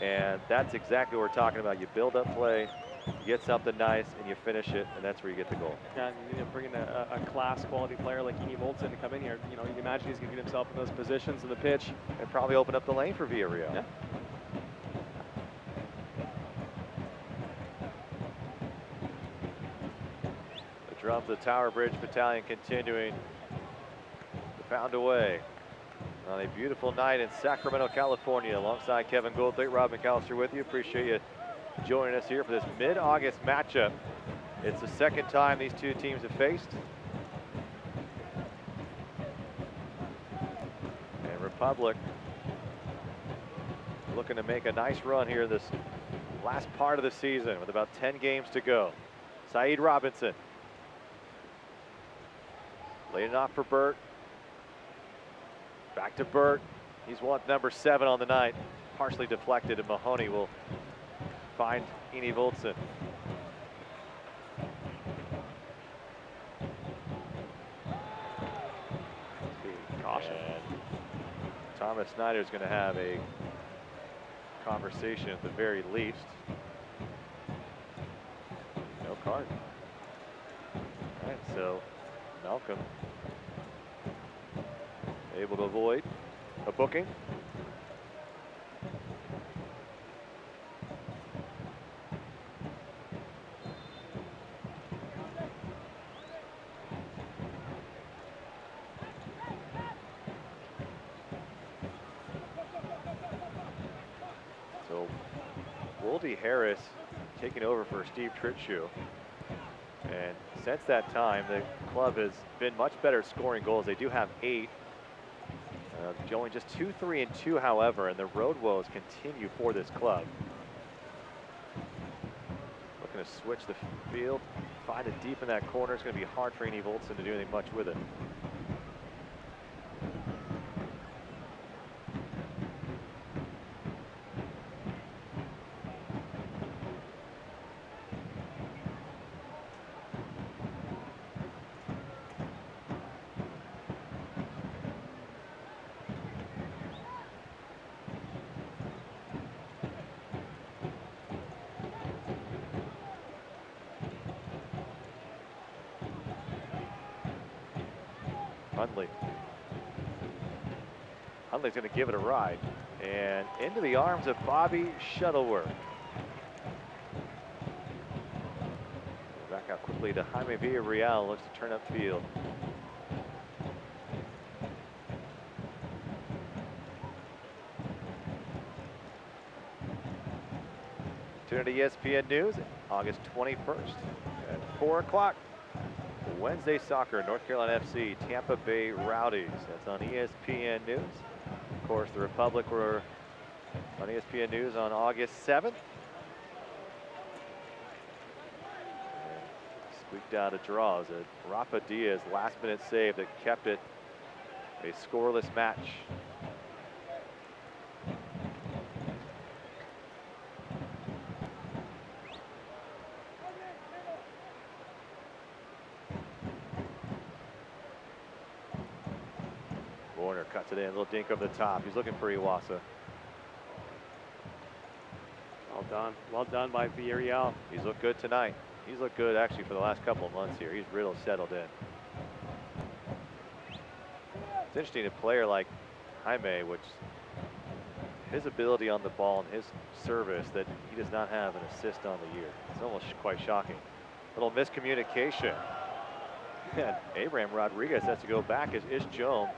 And that's exactly what we're talking about. You build up play, you get something nice, and you finish it, and that's where you get the goal. Yeah, you know, bringing a class quality player like Eni Voltsen to come in here, you know, you can imagine he's going to get himself in those positions in the pitch. And probably open up the lane for Villarreal. Yeah. The drums, the Tower Bridge Battalion continuing to pound away on a beautiful night in Sacramento, California. Alongside Kevin Goldthwait, Rob McAllister with you. Appreciate you joining us here for this mid-August matchup. It's the second time these two teams have faced. And Republic looking to make a nice run here this last part of the season with about 10 games to go. Saeed Robinson laying it off for Burt. Back to Burt. He's won number 7 on the night. Partially deflected, and Mahoney will find Eni Voltson. Caution. And Thomas Snyder is going to have a conversation at the very least. No card. All right, so Malcolm able to avoid a booking. So Woldy Harris taking over for Steve Tritschuh. And since that time, the club has been much better at scoring goals. They do have 8. Only just 2-3-2, however, and the road woes continue for this club. Looking to switch the field, find it deep in that corner. It's going to be hard for Eni Voltson to do anything much with it. Hundley's going to give it a ride, and into the arms of Bobby Shuttleworth. Back out quickly to Jaime Villarreal, looks to turn upfield. Tune into ESPN News, August 21st at 4 o'clock. Wednesday Soccer, North Carolina FC, Tampa Bay Rowdies. That's on ESPN News. Of course, the Republic were on ESPN News on August 7th. And squeaked out a draw. It was a Rafa Diaz last-minute save that kept it a scoreless match. Warner cuts it in, a little dink over the top. He's looking for Iwasa. Well done by Villarreal. He's looked good tonight. He's looked good actually for the last couple of months here. He's really settled in. It's interesting, a player like Jaime, which his ability on the ball and his service, that he does not have an assist on the year. It's almost quite shocking. Little miscommunication. And Abraham Rodriguez has to go back as Ish Joam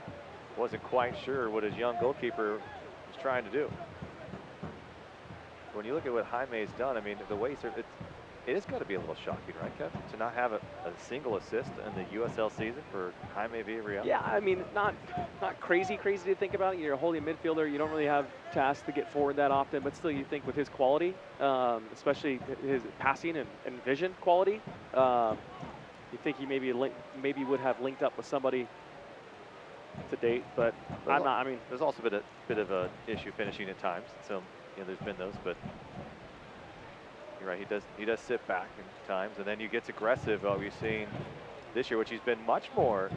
wasn't quite sure what his young goalkeeper was trying to do. When you look at what Jaime's done, I mean, the way it has got to be a little shocking, right, Kev, to not have a single assist in the USL season for Jaime Villarreal? Yeah, I mean, not crazy to think about. You're a holding midfielder. You don't really have tasks to get forward that often, but still, you think with his quality, especially his passing and vision quality, you think he maybe would have linked up with somebody to date, but I'm not. I mean, there's also been a bit of an issue finishing at times, so you know, there's been those, but you're right. He does sit back at times, and then he gets aggressive. We've seen this year, which he's been much more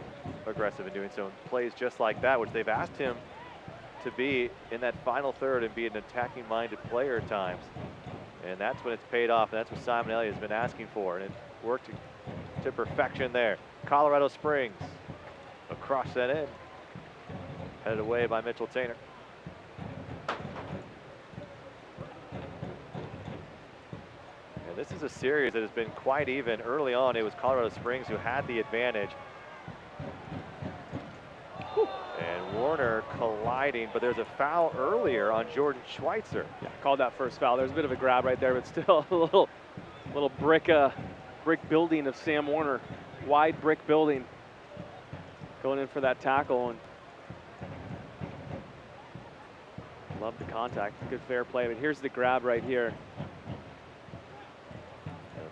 aggressive in doing so, and plays just like that, which they've asked him to be in that final third and be an attacking-minded player at times, and that's when it's paid off. And that's what Simon Elliott has been asking for, and it worked to perfection there. Colorado Springs across that end, headed away by Mitchell Tainer. And this is a series that has been quite even. Early on, it was Colorado Springs who had the advantage. And Warner colliding, but there's a foul earlier on Jordan Schweitzer. Yeah, called that first foul. There's a bit of a grab right there, but still a little brick building of Sam Warner, wide brick building, going in for that tackle. And love the contact, good fair play. But here's the grab right here.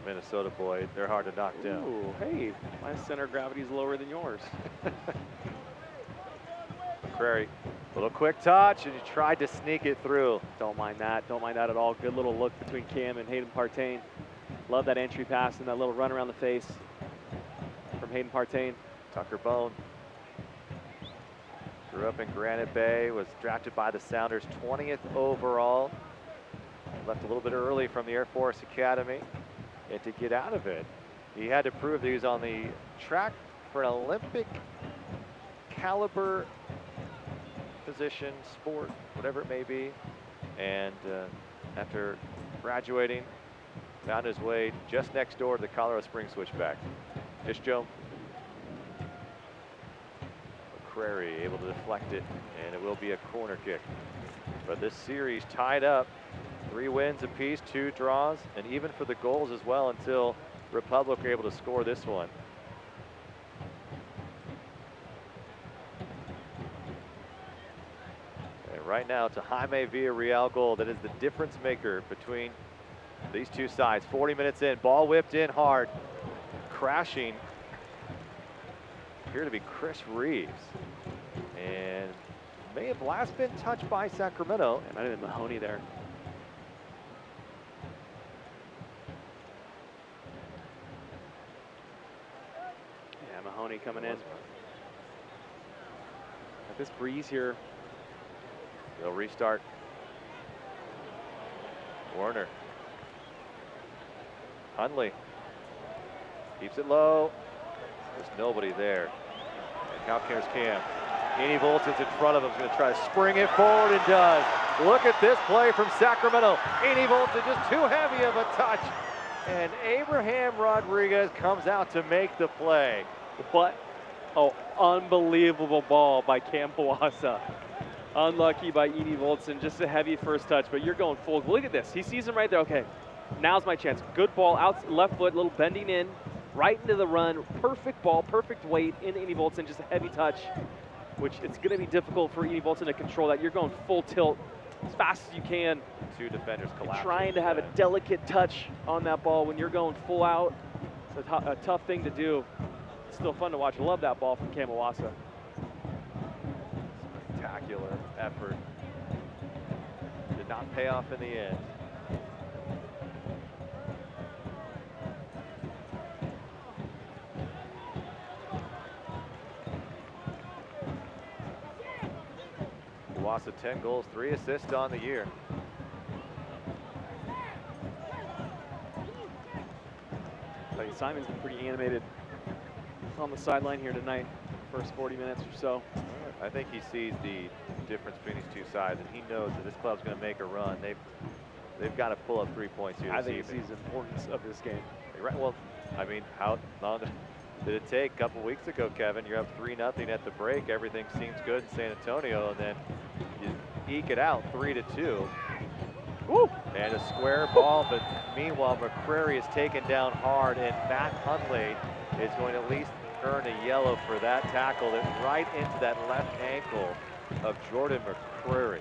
Minnesota boy, they're hard to knock down. Ooh, hey, my center of gravity is lower than yours. McCrary. Little quick touch, and he tried to sneak it through. Don't mind that. Don't mind that at all. Good little look between Cam and Hayden Partain. Love that entry pass and that little run around the face from Hayden Partain. Tucker Bone grew up in Granite Bay, was drafted by the Sounders 20th overall. Left a little bit early from the Air Force Academy. And to get out of it, he had to prove that he was on the track for an Olympic caliber position, sport, whatever it may be. And after graduating, found his way just next door to the Colorado Springs Switchback. Dish Joe. McCrary able to deflect it, and it will be a corner kick. But this series tied up, 3 wins apiece, 2 draws, and even for the goals as well until Republic were able to score this one. And right now it's a Jaime Villarreal goal that is the difference maker between these two sides. 40 minutes in, ball whipped in hard, crashing. Appear to be Chris Reeves, and may have last been touched by Sacramento. It might have been Mahoney there. Yeah, Mahoney coming in. At this breeze here. They'll restart. Warner. Hundley keeps it low. There's nobody there. And now cares Cam. Andy Volton's in front of him. He's going to try to spring it forward and does. Look at this play from Sacramento. Andy Volton just too heavy of a touch. And Abraham Rodriguez comes out to make the play. But, oh, unbelievable ball by Cam Pawasa. Unlucky by Edie Voltson, just a heavy first touch, but you're going full. Look at this, he sees him right there. Okay, now's my chance. Good ball, out left foot, little bending in, right into the run. Perfect ball, perfect weight in Edie Voltson, just a heavy touch, which it's gonna be difficult for Edie Voltson to control that. You're going full tilt as fast as you can. 2 defenders collapsing. Trying to have a delicate touch on that ball when you're going full out. It's a tough thing to do. It's still fun to watch. I love that ball from Cam Pawasa. Spectacular effort. Did not pay off in the end. Pawasa 10 goals, 3 assists on the year. Simon's been pretty animated on the sideline here tonight, first 40 minutes or so. I think he sees the difference between these two sides, and he knows that this club's going to make a run. They've got to pull up 3 points here. I think he sees the importance of this game. Right. Well, I mean, how long did it take? A couple weeks ago, Kevin, you're up 3-0 at the break. Everything seems good in San Antonio, and then you eke it out 3-2. Woo! And a square ball, but meanwhile, McCrary is taken down hard, and Matt Hundley is going to at least earn a yellow for that tackle that right into that left ankle of Jordan McCrary.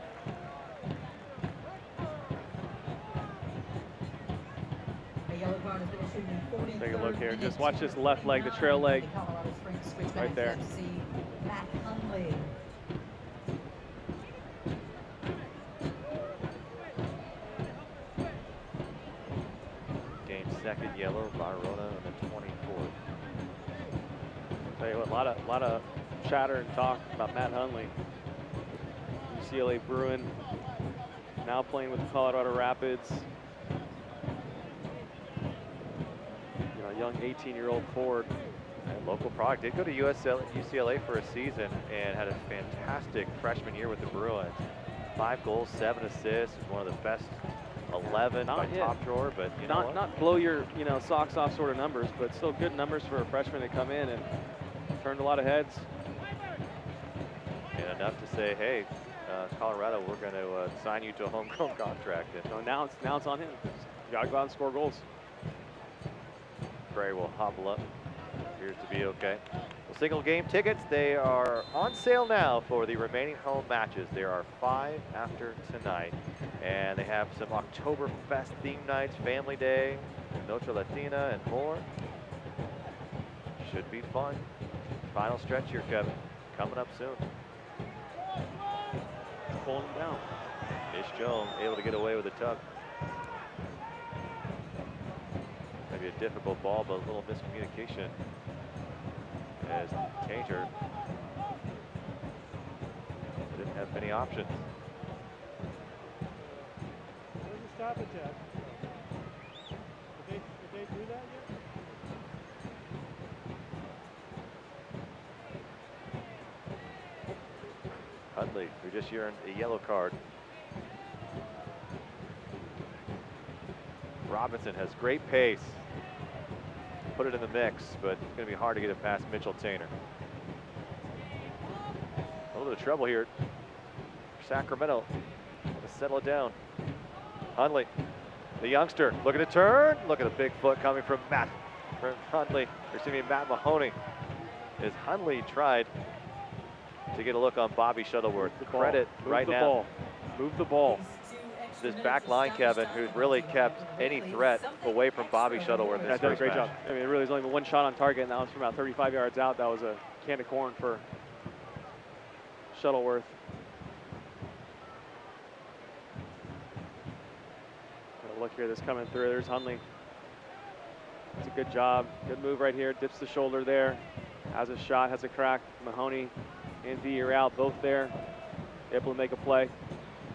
Take a look here. Just watch this left leg, the trail leg, right there. Game second yellow, Barona on the 24th. Tell you what, a lot of chatter and talk about Matt Hundley. UCLA Bruin, now playing with the Colorado Rapids. You know, young 18-year-old forward. And local product. Did go to UCLA for a season and had a fantastic freshman year with the Bruins. 5 goals, 7 assists. One of the best 11 by top drawer, but you know not blow your socks off sort of numbers, but still good numbers for a freshman to come in and turned a lot of heads. And enough to say, hey, Colorado, we're going to sign you to a homegrown contract. And so now it's on him. You got to go out and score goals. Gray will hobble up. Appears to be okay. Well, single game tickets, they are on sale now for the remaining home matches. There are 5 after tonight. And they have some Oktoberfest theme nights, Family Day, Noche Latina, and more. Should be fun. Final stretch here, Kevin. Coming up soon. pulling him down. Ish Jones able to get away with a tug. Maybe a difficult ball, but a little miscommunication as Tanger didn't have many options. Where's the stoppage at? Did they do that yet? Hundley, who just earned a yellow card. Robinson has great pace. Put it in the mix, but it's going to be hard to get it past Mitchell Tainer. A little bit of trouble here for Sacramento. To settle it down. Hundley, the youngster, looking to turn. Look at the big foot coming from Matt Mahoney. As Hundley tried to get a look on Bobby Shuttleworth. The credit right now. Move the ball. This back line, Kevin, who's really kept any threat away from Bobby Shuttleworth. That did a great job. I mean, really, there's only been one shot on target, and that was from about 35 yards out. That was a can of corn for Shuttleworth. Got a look here, this coming through. There's Hundley. It's a good job. Good move right here. Dips the shoulder there. Has a shot, has a crack. Mahoney and Villarreal both there. Able to make a play.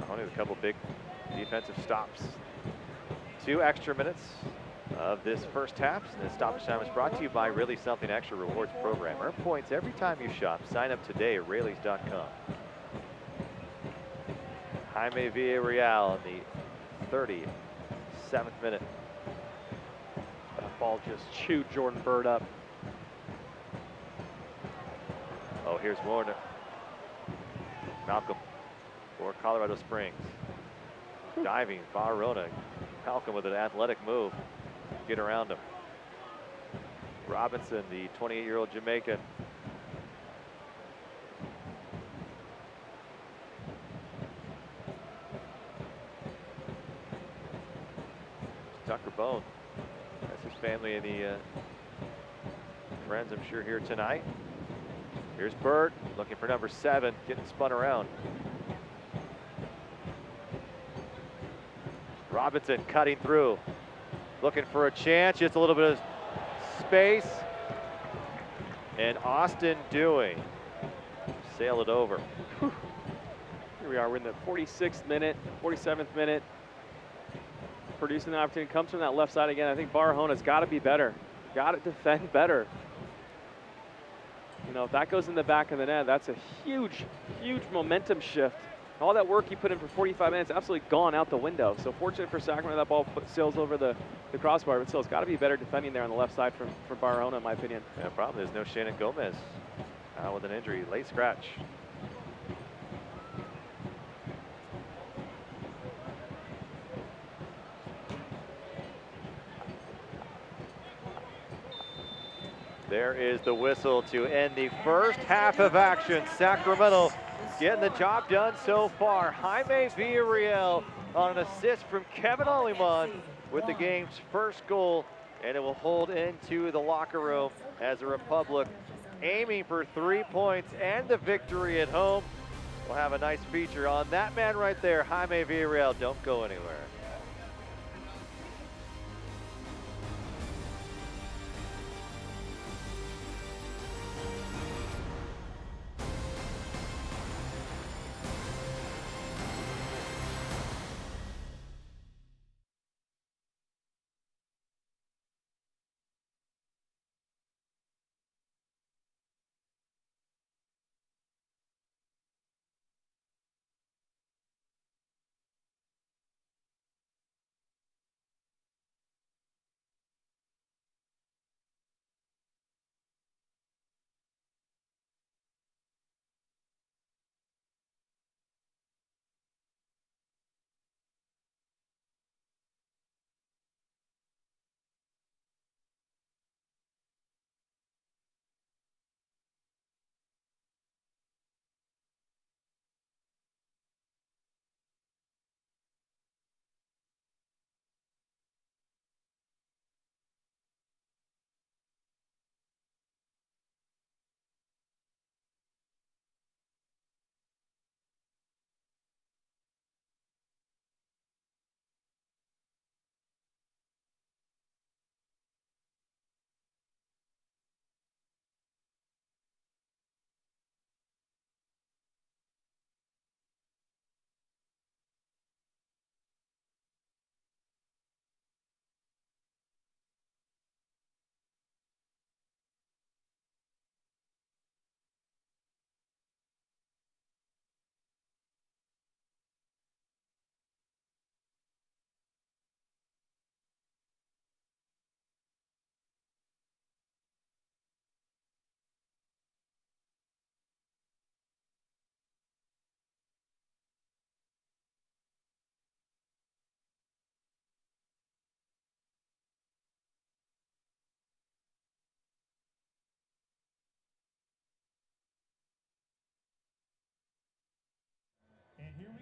Mahoney with a couple big defensive stops. 2 extra minutes of this first half. And this stoppage time is brought to you by Really Something Extra Rewards Program. Earn points every time you shop. Sign up today at Raley's.com. Jaime Villarreal in the 37th minute. That ball just chewed Jordan Bird up. Oh, here's Warner. Malcolm for Colorado Springs. Diving, Barona. Malcolm with an athletic move. Get around him. Robinson, the 28-year-old Jamaican. Tucker Bone. That's his family and the friends, I'm sure, here tonight. Here's Burt, looking for number 7, getting spun around. Robinson cutting through, looking for a chance, just a little bit of space. And Austin Dewey, sail it over. Whew. Here we are, we're in the 46th minute, 47th minute. Producing the opportunity, comes from that left side again. I think Barahona's got to be better. Got to defend better. You know, if that goes in the back of the net, that's a huge, huge momentum shift. All that work he put in for 45 minutes, absolutely gone out the window. So fortunate for Sacramento, that ball sails over the crossbar, but still, it's got to be better defending there on the left side for Barahona, in my opinion. Yeah, problem is no Shannon Gomez with an injury, late scratch. There is the whistle to end the first half of action. Sacramento getting the job done so far. Jaime Villarreal on an assist from Kevin Aliman with the game's first goal, and it will hold into the locker room as the Republic aiming for 3 points and the victory at home. We'll have a nice feature on that man right there, Jaime Villarreal. Don't go anywhere.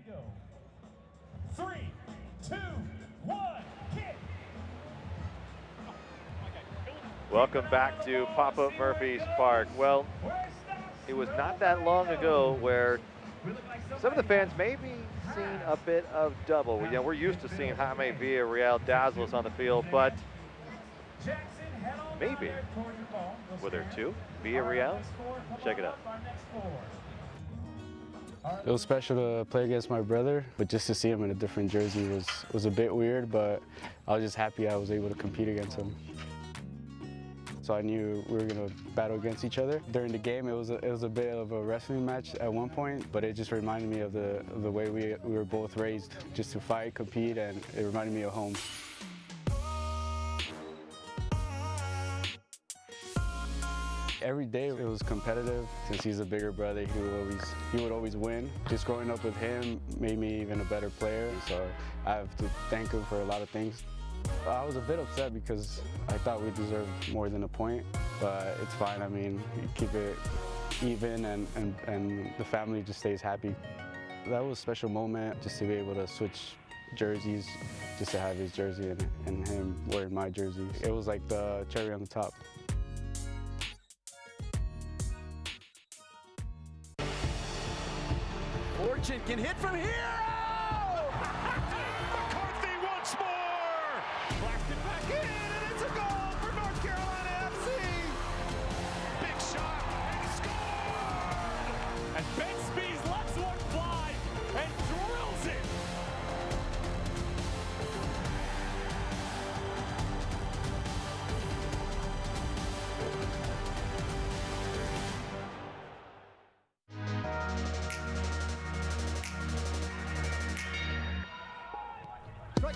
go. 3, 2, 1, kick. Welcome back to Pop-Up Murphy's Park. Well, it was not that long ago where some of the fans maybe seen a bit of double. You know, we're used to seeing Jaime Villarreal dazzle us on the field, but maybe were there two Villarreals? Check it out. It was special to play against my brother, but just to see him in a different jersey was a bit weird, but I was just happy I was able to compete against him. So I knew we were going to battle against each other. During the game, it was a bit of a wrestling match at one point, but it just reminded me of the way we were both raised, just to fight, compete, and it reminded me of home. Every day it was competitive. Since he's a bigger brother, he would always win. Just growing up with him made me even a better player, so I have to thank him for a lot of things. I was a bit upset because I thought we deserved more than a point, but it's fine. I mean, you keep it even and the family just stays happy. That was a special moment, just to be able to switch jerseys, just to have his jersey and him wearing my jersey. It was like the cherry on the top. Fortune can hit from here. McCarthy once more. Blasted back in, and it's a goal for North Carolina FC. Big shot, and he scored. And Ben Spees lets one fly and drills it.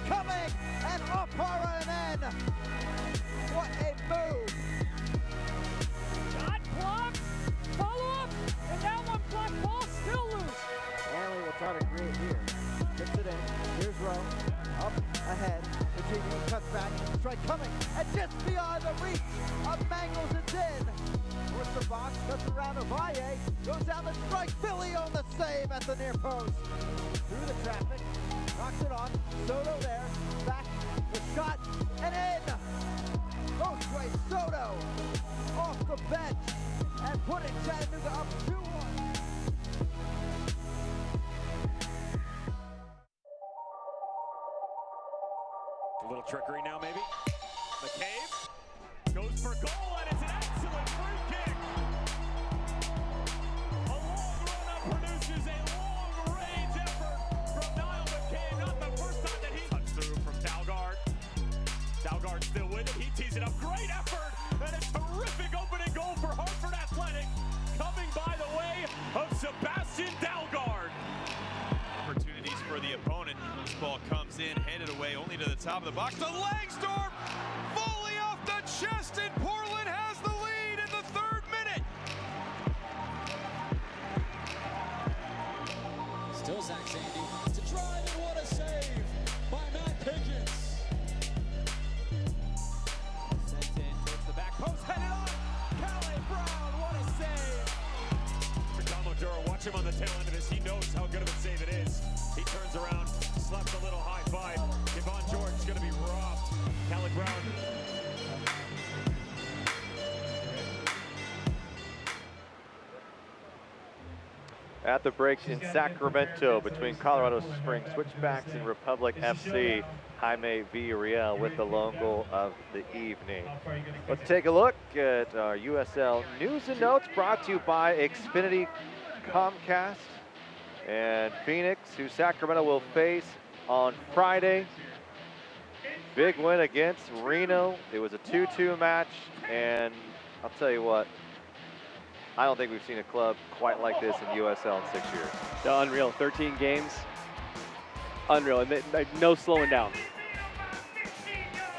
Coming and off and in. What a move! Shot blocked, follow up, and that one blocked, ball still loose. Hanley will try to create here. Gets it in. Here's Rowe. Up ahead. Continuing cuts back. Strike coming. And just beyond the reach of Mangles, it's in. Towards the box. Cuts around Ovalle. Goes down the strike. Philly on the save at the near post. Through the traffic. Knocks it on. Soto there. Back. The shot. And in. Goes right. Soto off the bench. And putting Chattanooga up 2-1. A little trickery now, maybe. McCabe goes for goal, and it's an excellent free kick. A long run-up produces a long-range effort from Niall McCabe. Not the first time that he cuts through from Dalgard. Dalgard still with it. He tees it up. Great effort, and a terrific opening goal for Hartford Athletic, coming by the way of Sebastian Dalgard. Opportunities for the opponent. This ball comes in, headed away only to the top of the box. To Langsdorff, volley off the chest, and Portland has the lead in the 3rd minute. Still Zach Sandy to drive, and what a save by Matt Pickens. Sent in towards the back post, headed on. Calais Brown, what a save. For Tom Oduro, watch him on the tail end of this. He knows how good of a save it is. He turns around, slaps a little high five. Kevon George is going to be robbed. Calais Brown. At the break in Sacramento between Colorado Springs Switchbacks and Republic FC, Jaime Villarreal with the lone goal of the evening. Let's take a look at our USL news and notes brought to you by Xfinity Comcast and Phoenix, who Sacramento will face on Friday. Big win against Reno. It was a 2-2 match, and I'll tell you what, I don't think we've seen a club quite like this in USL in 6 years. Unreal, 13 games. Unreal, and no slowing down.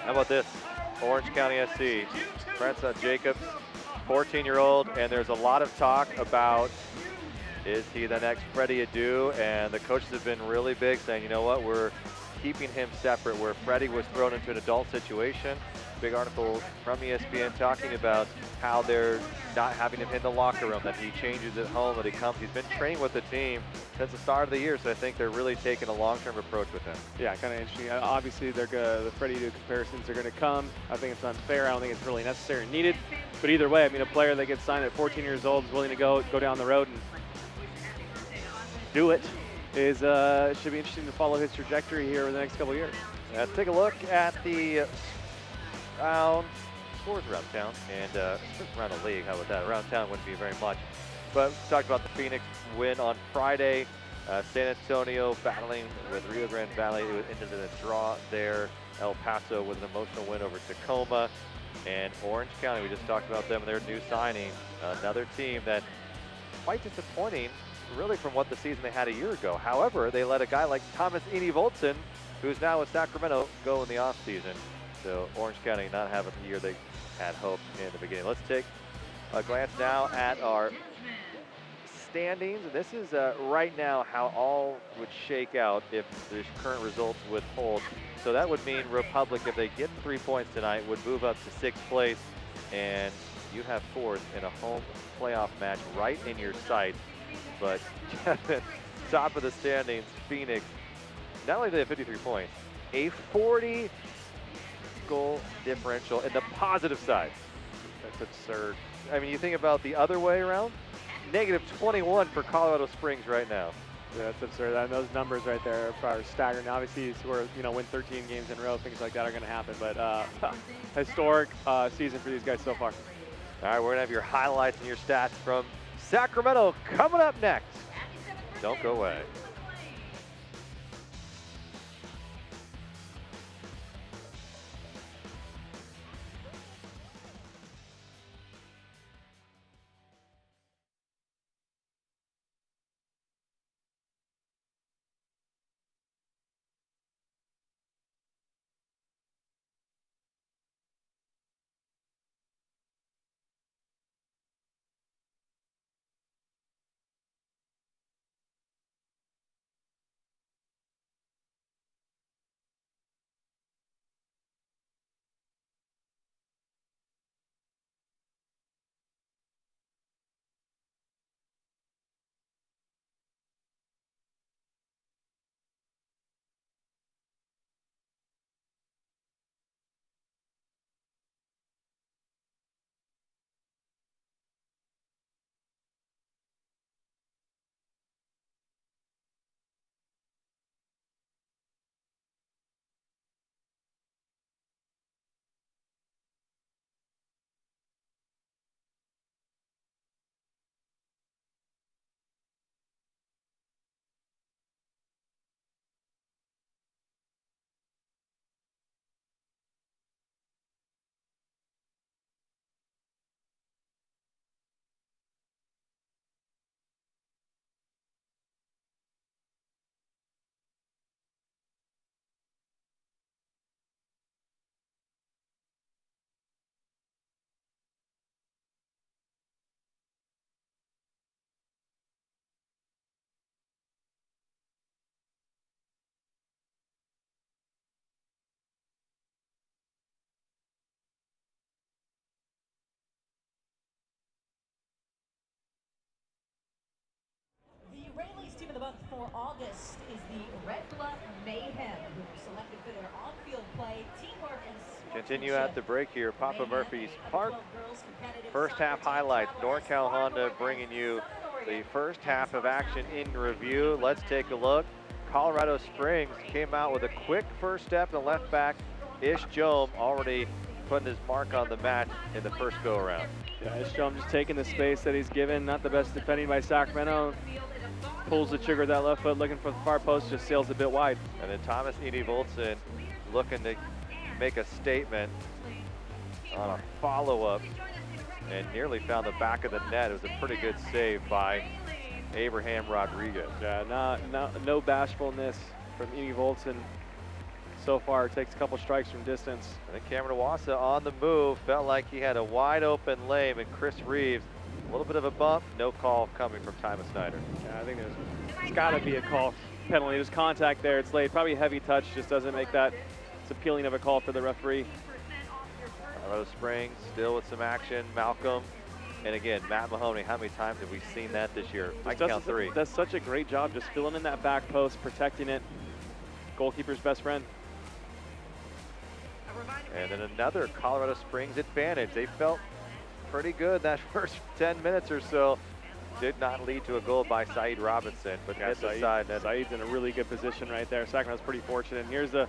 How about this? Orange County SC, Francois Jacobs, 14-year-old, and there's a lot of talk about, is he the next Freddie Adu? And the coaches have been really big, saying, you know what, we're keeping him separate. Where Freddie was thrown into an adult situation, big article from ESPN talking about how they're not having him in the locker room, that he changes at home, that he comes. He's been training with the team since the start of the year, so I think they're really taking a long-term approach with him. Yeah, kind of interesting. Obviously, the Freddie Adu comparisons are going to come. I think it's unfair. I don't think it's really necessary and needed. But either way, I mean, a player that gets signed at 14 years old is willing to go down the road and do it. Should be interesting to follow his trajectory here over the next couple of years. Let's take a look at the scores around town and around the league. How about that? Around town wouldn't be very much. But we talked about the Phoenix win on Friday. San Antonio battling with Rio Grande Valley. It ended in a draw there. El Paso with an emotional win over Tacoma. And Orange County, we just talked about them and their new signing. Another team that quite disappointing, really, from what the season they had a year ago. However, they let a guy like Thomas Voltson, who's now with Sacramento, go in the offseason. So Orange County not having the year they had hoped in the beginning. Let's take a glance now at our standings. And this is right now how all would shake out if the current results would hold. So that would mean Republic, if they get 3 points tonight, would move up to 6th place. And you have 4th in a home playoff match right in your sights. But top of the standings, Phoenix, not only do they have 53 points, a 40 goal differential in the positive side. That's absurd. I mean, you think about the other way around, negative 21 for Colorado Springs right now. Yeah, that's absurd. And those numbers right there are staggering. Obviously, win 13 games in a row, things like that are going to happen. But historic season for these guys so far. All right, we're going to have your highlights and your stats from Sacramento coming up next. Don't go away. Rayleigh's team of the month for August is the Red Bluff Mayhem, who were selected for their on-field play, teamwork, and sportsmanship. Continue at the break here, Papa Murphy's Park. First half highlights, NorCal Honda bringing you the first half of action in review. Let's take a look. Colorado Springs came out with a quick first step, and left back Ish Jome already putting his mark on the match in the first go-around. Yeah, Ish Jome just taking the space that he's given. Not the best defending by Sacramento. Pulls the trigger with that left foot, looking for the far post, just sails a bit wide. And then Thomas Voltson looking to make a statement on a follow-up and nearly found the back of the net. It was a pretty good save by Abraham Rodriguez. Yeah, no bashfulness from Voltson so far. Takes a couple strikes from distance. I think Cameron Iwasa on the move, felt like he had a wide open lane, and Chris Reeves, a little bit of a bump, no call coming from Tymus Snyder. Yeah, I think there's got to be a call penalty. There's contact there. It's late. Probably a heavy touch. Just doesn't make that as appealing of a call for the referee. Colorado Springs still with some action. Malcolm. And again, Matt Mahoney, how many times have we seen that this year? I can count 3. Does such a great job just filling in that back post, protecting it. Goalkeeper's best friend. And then another Colorado Springs advantage. They felt pretty good that first 10 minutes or so. Did not lead to a goal by Saeed Robinson, but hit the side. Saeed's in a really good position right there. Sacramento's pretty fortunate. And here's the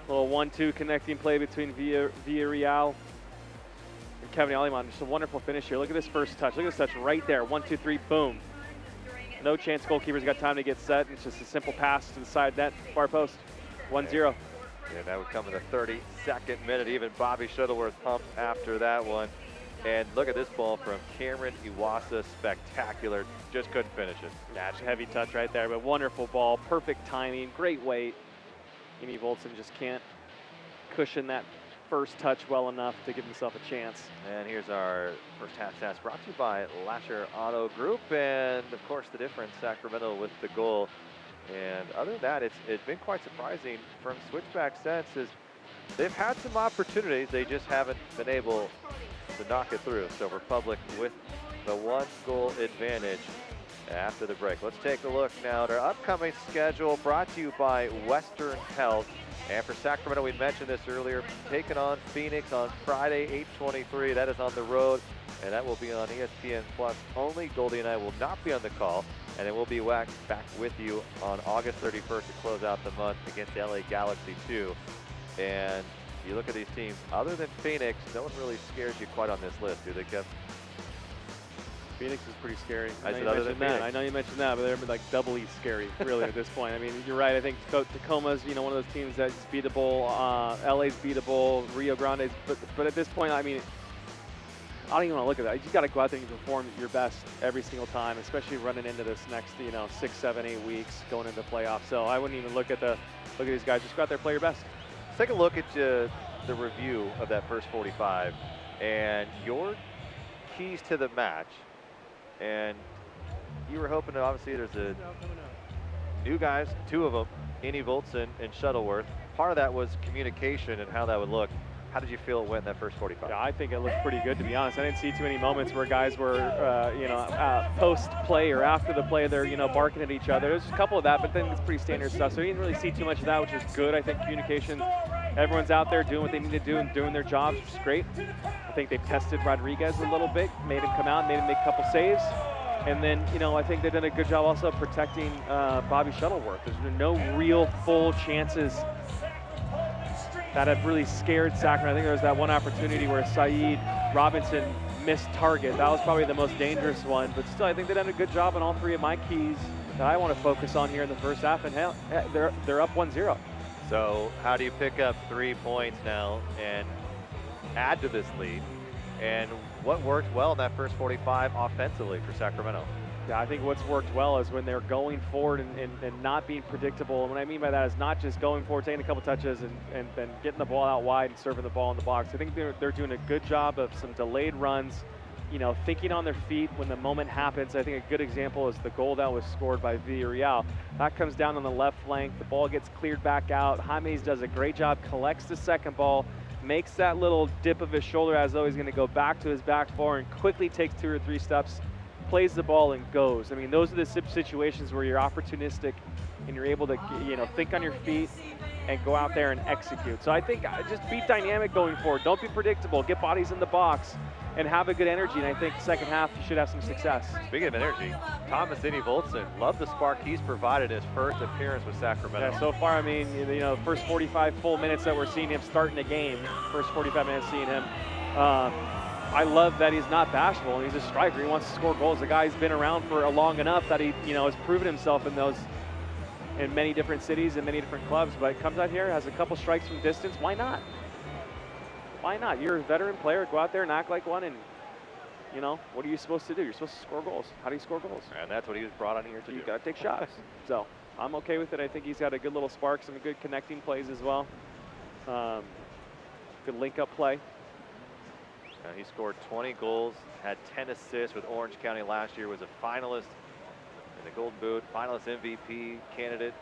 little 1-2 connecting play between Villarreal and Kevin Aliman. Just a wonderful finish here. Look at this first touch. Look at this touch right there. 1, 2, 3, boom. No chance goalkeeper's got time to get set. It's just a simple pass to the side net, far post. 1-0. Yeah, that would come in the 32nd minute. Even Bobby Shuttleworth pumped after that one. And look at this ball from Cameron Iwasa, spectacular. Just couldn't finish it. Yeah, it's a heavy touch right there, but wonderful ball, perfect timing, great weight. Amy Volson just can't cushion that first touch well enough to give himself a chance. And here's our first half stats brought to you by Lasher Auto Group. And of course the difference, Sacramento with the goal. And other than that, it's been quite surprising from Switchback sense is they've had some opportunities. They just haven't been able to knock it through. So Republic with the 1-goal advantage after the break. Let's take a look now at our upcoming schedule brought to you by Western Health. And for Sacramento, we mentioned this earlier, taking on Phoenix on Friday, 8:23. That is on the road, and that will be on ESPN Plus only. Goldie and I will not be on the call, and then we'll be back with you on August 31st to close out the month against the LA Galaxy 2. And you look at these teams, other than Phoenix, no one really scares you quite on this list, do they, Kev? Phoenix is pretty scary. I said other than Phoenix. I know you mentioned that, but they're like doubly scary, really, at this point. I mean, you're right. I think Tacoma's, one of those teams that's beatable. LA's beatable. Rio Grande's, but at this point, I mean, I don't even want to look at that. You got to go out there and perform your best every single time, especially running into this next, 6, 7, 8 weeks going into playoffs. So I wouldn't even look at these guys. Just go out there, play your best. Let's take a look at the review of that first 45 and your keys to the match. And you were hoping, obviously, there's a new guys, 2 of them, Amy Volson and Shuttleworth. Part of that was communication and how that would look. How did you feel it went in that first 45? Yeah, I think it looked pretty good, to be honest. I didn't see too many moments where guys were, post-play or after the play, they're, barking at each other. There's a couple of that, but then it's pretty standard stuff. So you didn't really see too much of that, which is good. I think communication, everyone's out there doing what they need to do and doing their jobs, which is great. I think they've tested Rodriguez a little bit, made him come out, made him make a couple saves. And then, I think they've done a good job also protecting Bobby Shuttleworth. There's been no real full chances that have really scared Sacramento. I think there was that one opportunity where Saeed Robinson missed target. That was probably the most dangerous one. But still, I think they've done a good job on all 3 of my keys that I want to focus on here in the first half. And hell, they're up 1-0. So how do you pick up 3 points now and add to this lead? And what worked well in that first 45 offensively for Sacramento? Yeah, I think what's worked well is when they're going forward and not being predictable. And what I mean by that is not just going forward, taking a couple touches and then getting the ball out wide and serving the ball in the box. I think they're doing a good job of some delayed runs, thinking on their feet when the moment happens. I think a good example is the goal that was scored by Villarreal. That comes down on the left flank. The ball gets cleared back out. James does a great job, collects the second ball, makes that little dip of his shoulder as though he's going to go back to his back four and quickly takes 2 or 3 steps, plays the ball and goes. I mean, those are the situations where you're opportunistic and you're able to, think on your feet and go out there and execute. So I think just be dynamic going forward. Don't be predictable. Get bodies in the box and have a good energy. And I think second half you should have some success. Speaking of energy, Thomas Amy Volson, love the spark he's provided his first appearance with Sacramento. Yeah, so far, I mean, first 45 full minutes that we're seeing him starting a game, first 45 minutes seeing him. I love that he's not bashful and he's a striker. He wants to score goals. The guy's been around for long enough that he, has proven himself in many different cities and many different clubs. But comes out here, has a couple strikes from distance. Why not? Why not? You're a veteran player. Go out there and act like one. And what are you supposed to do? You're supposed to score goals. How do you score goals? And that's what he was brought on here to do. You got to take shots. So I'm okay with it. I think he's got a good little spark, some good connecting plays as well. Good link-up play. He scored 20 goals, had 10 assists with Orange County last year, was a finalist in the Golden Boot, finalist MVP candidate.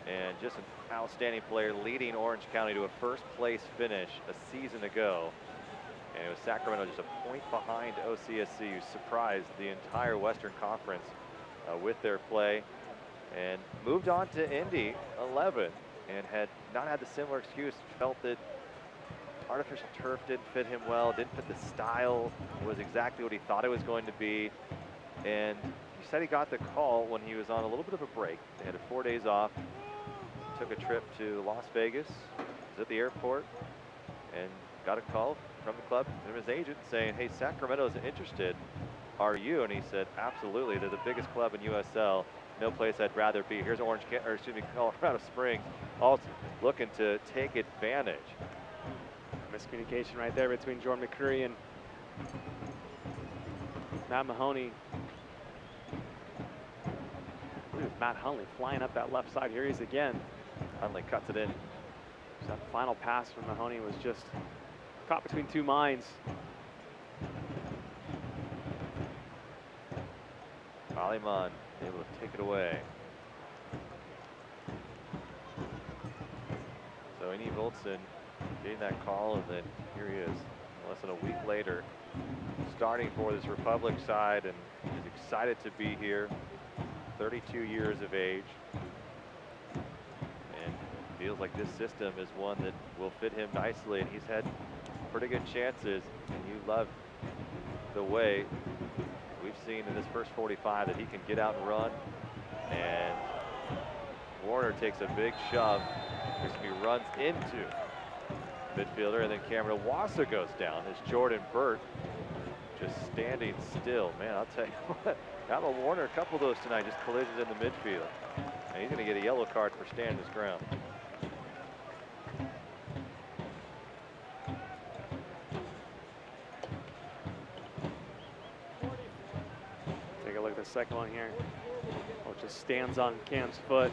and just an outstanding player, leading Orange County to a first place finish a season ago. And it was Sacramento just a point behind OCSC, who surprised the entire Western Conference with their play, and moved on to Indy 11, and had not had the similar excuse. Felt that artificial turf didn't fit him well, didn't fit the style, was exactly what he thought it was going to be. And he said he got the call when he was on a little bit of a break. They had 4 days off, took a trip to Las Vegas, was at the airport, and got a call from the club, from his agent, saying, hey, Sacramento's interested. Are you? And he said, absolutely. They're the biggest club in USL. No place I'd rather be. Here's Colorado Springs, also looking to take advantage. Miscommunication right there between Jordan McCreary and Matt Mahoney. Look at Matt Hunley flying up that left side. Here he is again. Hunley cuts it in. So that final pass from Mahoney was just caught between two minds. Aliman able to take it away. So Eni Voltson getting that call, and then here he is, less than a week later, starting for this Republic side, and he's excited to be here. 32 years of age, and feels like this system is one that will fit him nicely, and he's had pretty good chances, and you love the way we've seen in this first 45 that he can get out and run. And Warner takes a big shove. He runs into midfielder, and then Cameron Wassa goes down as Jordan Burt just standing still. Man, I'll tell you what, Alma Warner, a couple of those tonight, just collisions in the midfield. And he's going to get a yellow card for standing his ground. Take a look at the second one here. Oh, just stands on Cam's foot.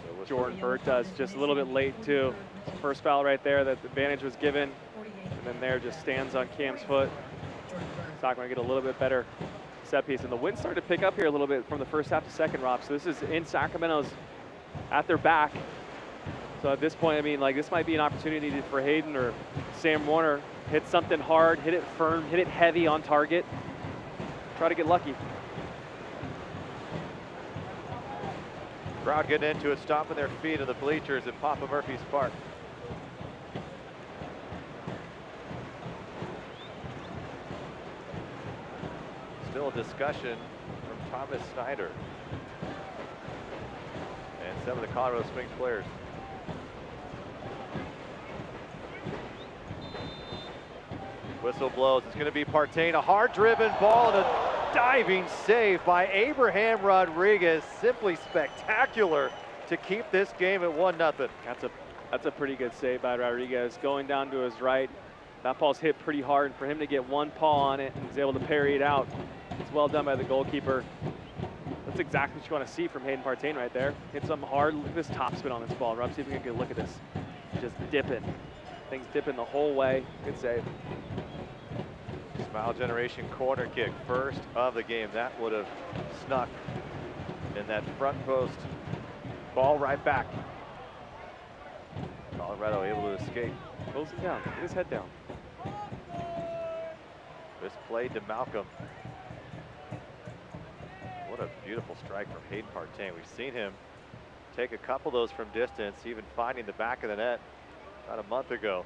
So Jordan Burt does just a little bit late too. First foul right there, that the advantage was given. And then there just stands on Cam's foot. Not going to get a little bit better set piece. And the wind started to pick up here a little bit from the first half to second, Rob. So this is in Sacramento's at their back. So at this point, I mean, like, this might be an opportunity for Hayden or Sam Warner. Hit something hard, hit it firm, hit it heavy on target. Try to get lucky. Crowd getting into it, stomping their feet in the bleachers at Papa Murphy's Park. Still a discussion from Thomas Snyder and some of the Colorado Springs players. Whistle blows. It's going to be Partain. A hard-driven ball and a diving save by Abraham Rodriguez. Simply spectacular to keep this game at 1-0. That's a pretty good save by Rodriguez. Going down to his right. That ball's hit pretty hard, and for him to get one paw on it and he's able to parry it out, it's well done by the goalkeeper. That's exactly what you want to see from Hayden Partain right there. Hit something hard. Look at this topspin on this ball. Rob, see if we can get a look at this. Just dipping. Things dipping the whole way. Good save. Smile Generation corner kick, first of the game. That would have snuck in that front post. Ball right back. Colorado able to escape. Close him down. Get his head down. This play to Malcolm. What a beautiful strike from Hayden Partain. We've seen him take a couple of those from distance, even finding the back of the net about a month ago.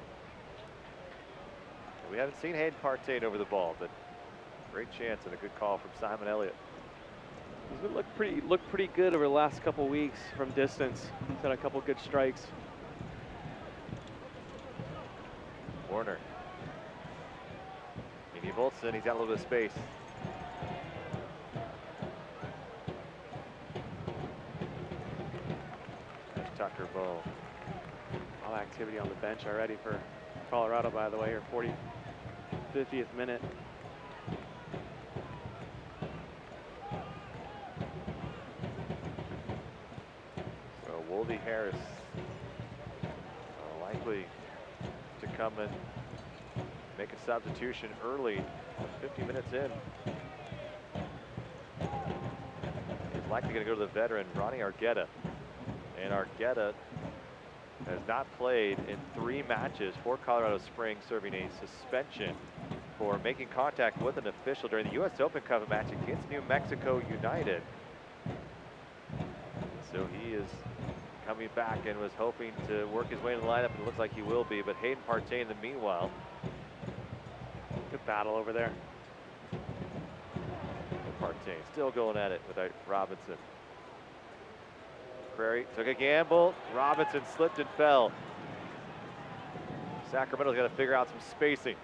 We haven't seen Hayden Partain over the ball, but great chance and a good call from Simon Elliott. He's looked pretty good over the last couple weeks from distance. He's had a couple good strikes. Warner. Eni Voltson, he's got a little bit of space. There's Tucker Bow. A lot of activity on the bench already for Colorado, by the way, here 50th minute. So Woldy Harris likely to come and make a substitution early, 50 minutes in. He's likely going to go to the veteran, Ronnie Argueta. And Argueta has not played in 3 matches for Colorado Springs, serving a suspension for making contact with an official during the U.S. Open Cup match against New Mexico United. So he is coming back and was hoping to work his way in the lineup, and it looks like he will be. But Hayden Partain, in the meanwhile, Good battle over there. Partain still going at it with Robinson. Prairie took a gamble. Robinson slipped and fell. Sacramento's got to figure out some spacing.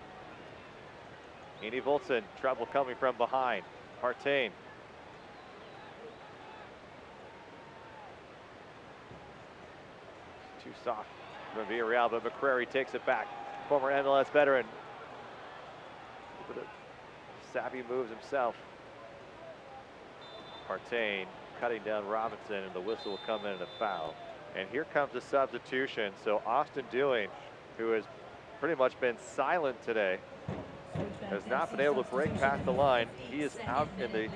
Eni Voltson, trouble coming from behind. Partain. Too soft from Villarreal, but McCrary takes it back. Former MLS veteran. With a savvy moves himself. Partain cutting down Robinson, and the whistle will come in and a foul. And here comes the substitution. So Austin Dewing, who has pretty much been silent today, has not been able to break past the line. He is out in the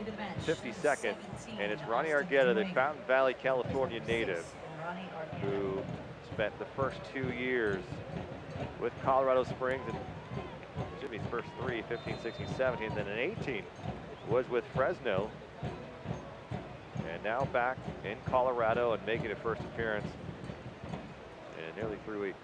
52nd, and it's Ronnie Argueta, the Fountain Valley, California native, who spent the first 2 years with Colorado Springs, and Jimmy's first 3, 15, 16, 17, then in 18 was with Fresno. And now back in Colorado and making a first appearance in nearly 3 weeks.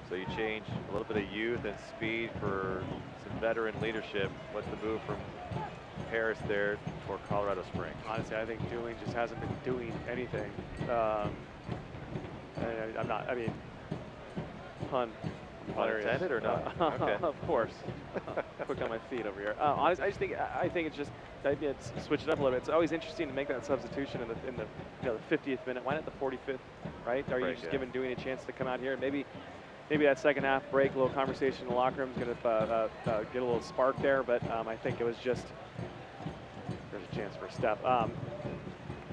So you change a little bit of youth and speed for some veteran leadership. What's the move from Harris there for Colorado Springs? Honestly, I think Dewing just hasn't been doing anything. Pun intended or not? Okay. Of course. Quick on my feet over here. Honestly, I think it's just switch it up a little bit. It's always interesting to make that substitution in the 50th minute. Why not the 45th? Right? Are you just giving Dewing a chance to come out here and maybe that second half break, a little conversation in the locker room is going to get a little spark there. But I think it was just there's a chance for a step.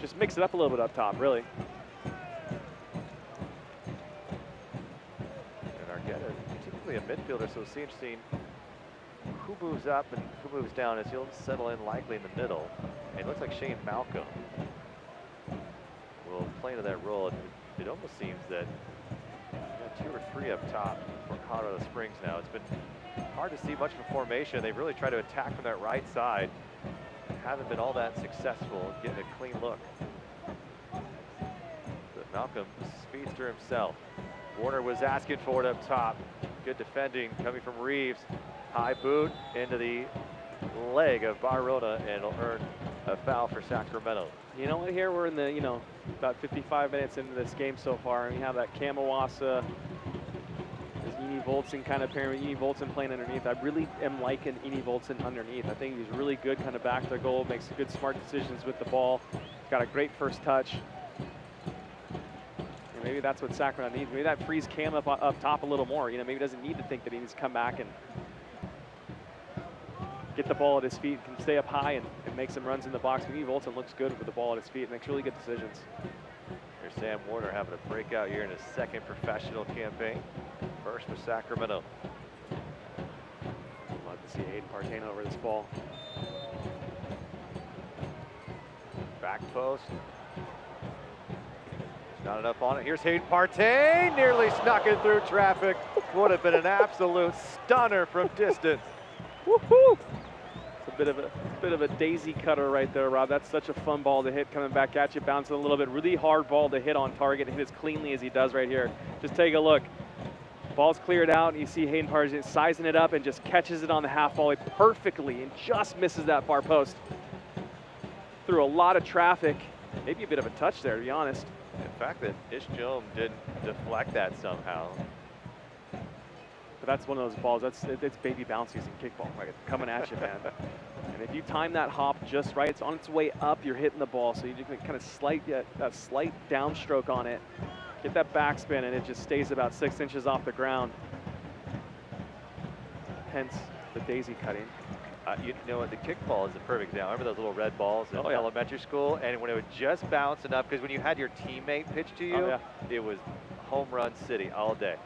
Just mix it up a little bit up top, really. A midfielder, so it's interesting who moves up and who moves down, as he'll settle in likely in the middle. And it looks like Shane Malcolm will play into that role. It almost seems that got 2 or 3 up top for Colorado Springs now. It's been hard to see much of a formation. They've really tried to attack from that right side and haven't been all that successful getting a clean look. But Malcolm speeds to himself. Warner was asking for it up top. Good defending coming from Reeves. High boot into the leg of Barona, and it'll earn a foul for Sacramento. You know what, here we're in the, about 55 minutes into this game so far, and we have that Kamawasa, this Eni Voltson kind of pairing, Eni Voltson playing underneath. I really am liking Eni Voltson underneath. I think he's really good kind of back to goal, makes good smart decisions with the ball. Got a great first touch. Maybe that's what Sacramento needs. Maybe that frees Cam up top a little more. Maybe he doesn't need to think that he needs to come back and get the ball at his feet, can stay up high and make some runs in the box. Maybe Voltson looks good with the ball at his feet, makes really good decisions. Here's Sam Warner having a breakout year in his 2nd professional campaign. First with Sacramento. Love to see Hayden Partain over this ball. Back post. Not enough on it. Here's Hayden Partain, nearly snuck it through traffic. Would have been an absolute stunner from distance. Woohoo! It's a bit of a daisy cutter right there, Rob. That's such a fun ball to hit, coming back at you, bouncing a little bit. Really hard ball to hit on target and hit as cleanly as he does right here. Just take a look. Ball's cleared out, and you see Hayden Partain sizing it up and just catches it on the half volley perfectly and just misses that far post. Through a lot of traffic. Maybe a bit of a touch there, to be honest. The fact that Ishjom didn't deflect that somehow. But that's one of those balls, it's baby bouncies in kickball, right? It's coming at you, man. And if you time that hop just right, it's on its way up, you're hitting the ball. So you can kind of slight downstroke on it, get that backspin, and it just stays about 6 inches off the ground. Hence the daisy cutting. You know what, the kickball is a perfect example. Remember those little red balls in elementary school? And when it would just bounce enough, because when you had your teammate pitch to you, it was home run city all day.